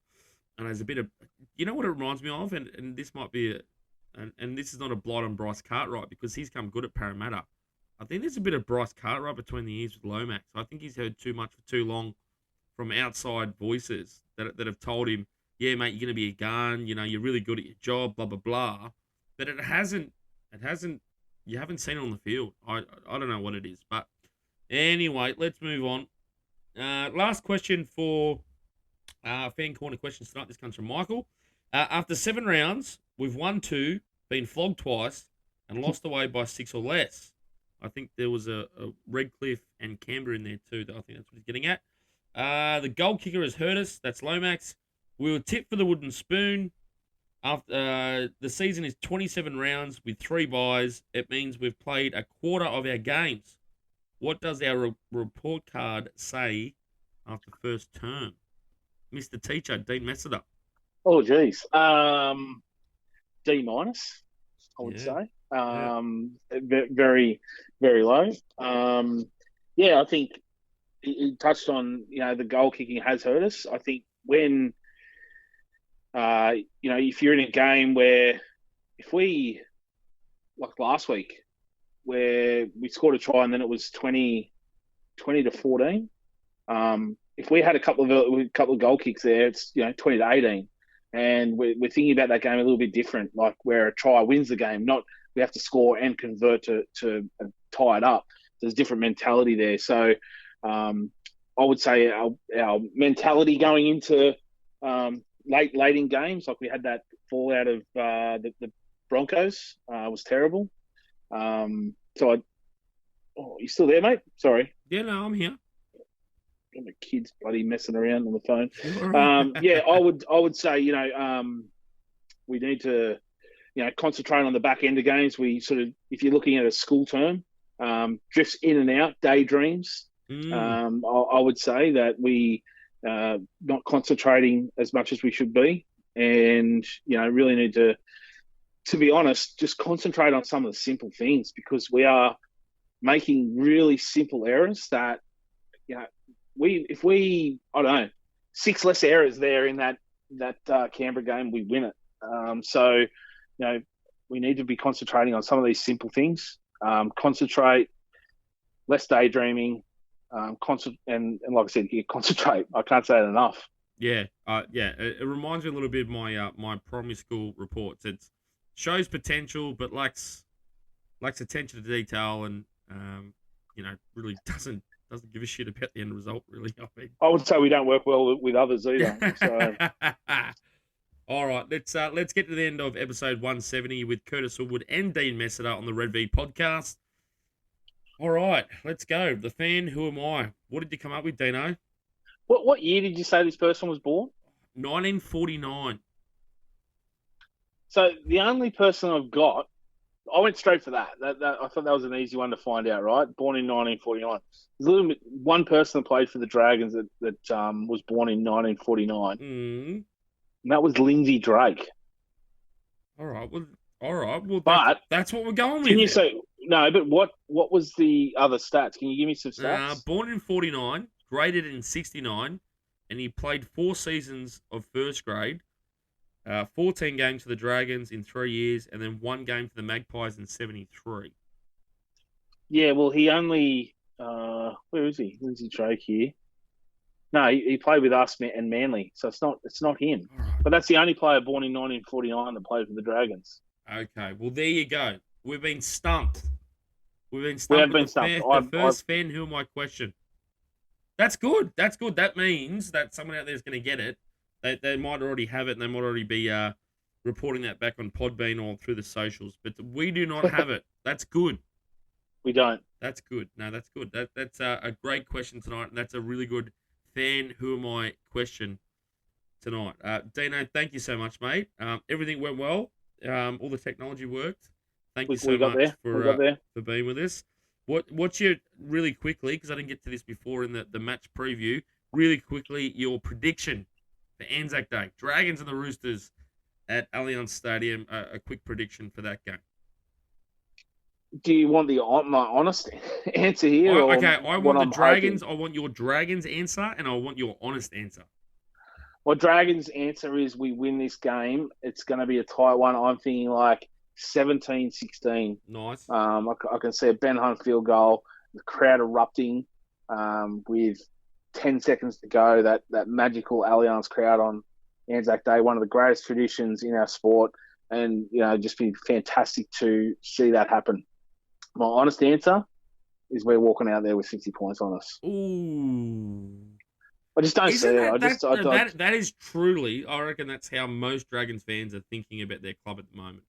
there's a bit of... You know what it reminds me of? And this might be... And this is not a blight on Bryce Cartwright because he's come good at Parramatta. I think there's a bit of Bryce Cartwright between the ears with Lomax. I think he's heard too much for too long from outside voices that have told him, yeah, mate, you're going to be a gun, you're really good at your job, blah, blah, blah. But you haven't seen it on the field. I don't know what it is. But anyway, let's move on. Last question for Fan Corner questions tonight. This comes from Michael. After 7 rounds, we've won 2, been flogged twice, and lost away by 6 or less. I think there was a Redcliffe and Canberra in there too. I think that's what he's getting at. The goal kicker has hurt us. That's Lomax. We were tipped for the wooden spoon. After the season is 27 rounds with 3 byes. It means we've played a quarter of our games. What does our report card say after first term? Mr. Teacher, Dean Messiter. Oh, geez. D-, I would say. Very, very low. I think he touched on, the goal kicking has hurt us. I think when, if you're in a game where, like last week, where we scored a try and then it was 20 to 14. If we had a couple of goal kicks there, it's 20 to 18, and we're thinking about that game a little bit different, like where a try wins the game, not we have to score and convert to tie it up. There's a different mentality there. So I would say our mentality going into late in games, like we had that fallout of the Broncos, was terrible. You still there, mate? Sorry. Yeah, no, I'm here. Got my kids bloody messing around on the phone. I would say, we need to, concentrate on the back end of games. We sort of, if you're looking at a school term, drifts in and out, daydreams. I would say that we not concentrating as much as we should be, and really need to be honest, just concentrate on some of the simple things, because we are making really simple errors that if we I don't know 6 less errors there in that Canberra game, we win it. So we need to be concentrating on some of these simple things. Concentrate, less daydreaming. And like I said, concentrate. I can't say it enough. Yeah, It reminds me a little bit of my primary school reports. It shows potential, but lacks attention to detail, and really doesn't give a shit about the end result. Really, I would say we don't work well with others either. So. All right, let's get to the end of episode 170 with Curtis Woodward and Dean Messiter on the Red V podcast. All right, let's go. The Fan, who am I? What did you come up with, Dino? What year did you say this person was born? 1949. So the only person I've got, I went straight for that. I thought that was an easy one to find out, right? Born in 1949. There's one person that played for the Dragons that was born in 1949. Mm. And that was Lindsay Drake. All right. Well, that's what we're going with. Can you say no? But what was the other stats? Can you give me some stats? Born in 49, graded in 69, and he played 4 seasons of first grade, 14 games for the Dragons in 3 years, and then 1 game for the Magpies in 73. Yeah, well, he only where is he? Lindsay Drake here. No, he played with us and Manly, so it's not him. Right. But that's the only player born in 1949 that played for the Dragons. Okay, well there you go. We've been stumped. We have been stumped. The first Fan, who am I question? That's good. That means that someone out there is going to get it. They might already have it, and they might already be reporting that back on Podbean or through the socials. But we do not have it. That's good. We don't. That's good. No, that's good. That's a great question tonight, and that's a really good Fan, who am I question tonight. Dino, thank you so much, mate. Everything went well. All the technology worked. Thank you so much for being with us. What's your, really quickly, because I didn't get to this before in the match preview, really quickly, your prediction for Anzac Day. Dragons and the Roosters at Allianz Stadium. A quick prediction for that game. Do you want my honest answer here? I want the Dragons. I want your Dragons answer, and I want your honest answer. Well, Dragons' answer is we win this game. It's going to be a tight one. I'm thinking like 17-16. Nice. I can see a Ben Hunt field goal, the crowd erupting with 10 seconds to go, that magical Allianz crowd on Anzac Day, one of the greatest traditions in our sport, and just be fantastic to see that happen. My honest answer is we're walking out there with 50 points on us. Ooh. I just don't see it. That is truly, I reckon that's how most Dragons fans are thinking about their club at the moment.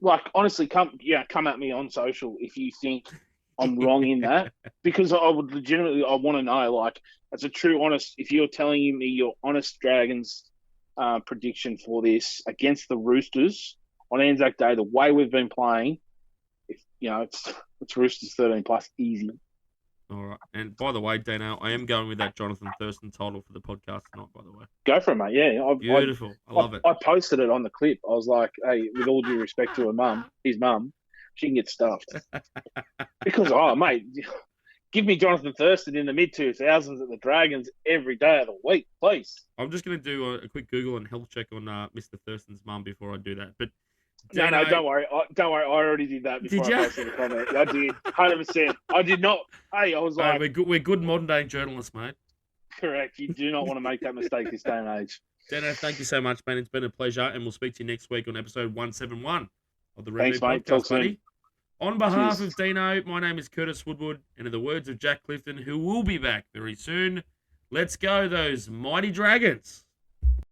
Like, honestly, come at me on social if you think I'm wrong in that, because I would legitimately, I want to know, like, as a true honest, if you're telling me your honest Dragons prediction for this against the Roosters on Anzac Day, the way we've been playing, it's Roosters 13 plus easy. All right. And by the way, Dano, I am going with that Jonathan Thurston title for the podcast tonight, by the way. Go for it, mate. Yeah. Beautiful. I love it. I posted it on the clip. I was like, hey, with all due respect to his mum, she can get stuffed. Because, mate, give me Jonathan Thurston in the mid-2000s at the Dragons every day of the week, please. I'm just going to do a quick Google and health check on Mr. Thurston's mum before I do that. But No, don't worry. Don't worry. I already did that before I posted the comment. I did, 100%. I did not. Hey, I was like, we're good modern day journalists, mate. Correct. You do not want to make that mistake this day and age. Dano, thank you so much, man. It's been a pleasure, and we'll speak to you next week on episode 171 of the Red Thanks, mate. Talk Podcast, buddy. soon. On behalf of Dino, my name is Curtis Woodward, and in the words of Jack Clifton, who will be back very soon, let's go those mighty Dragons.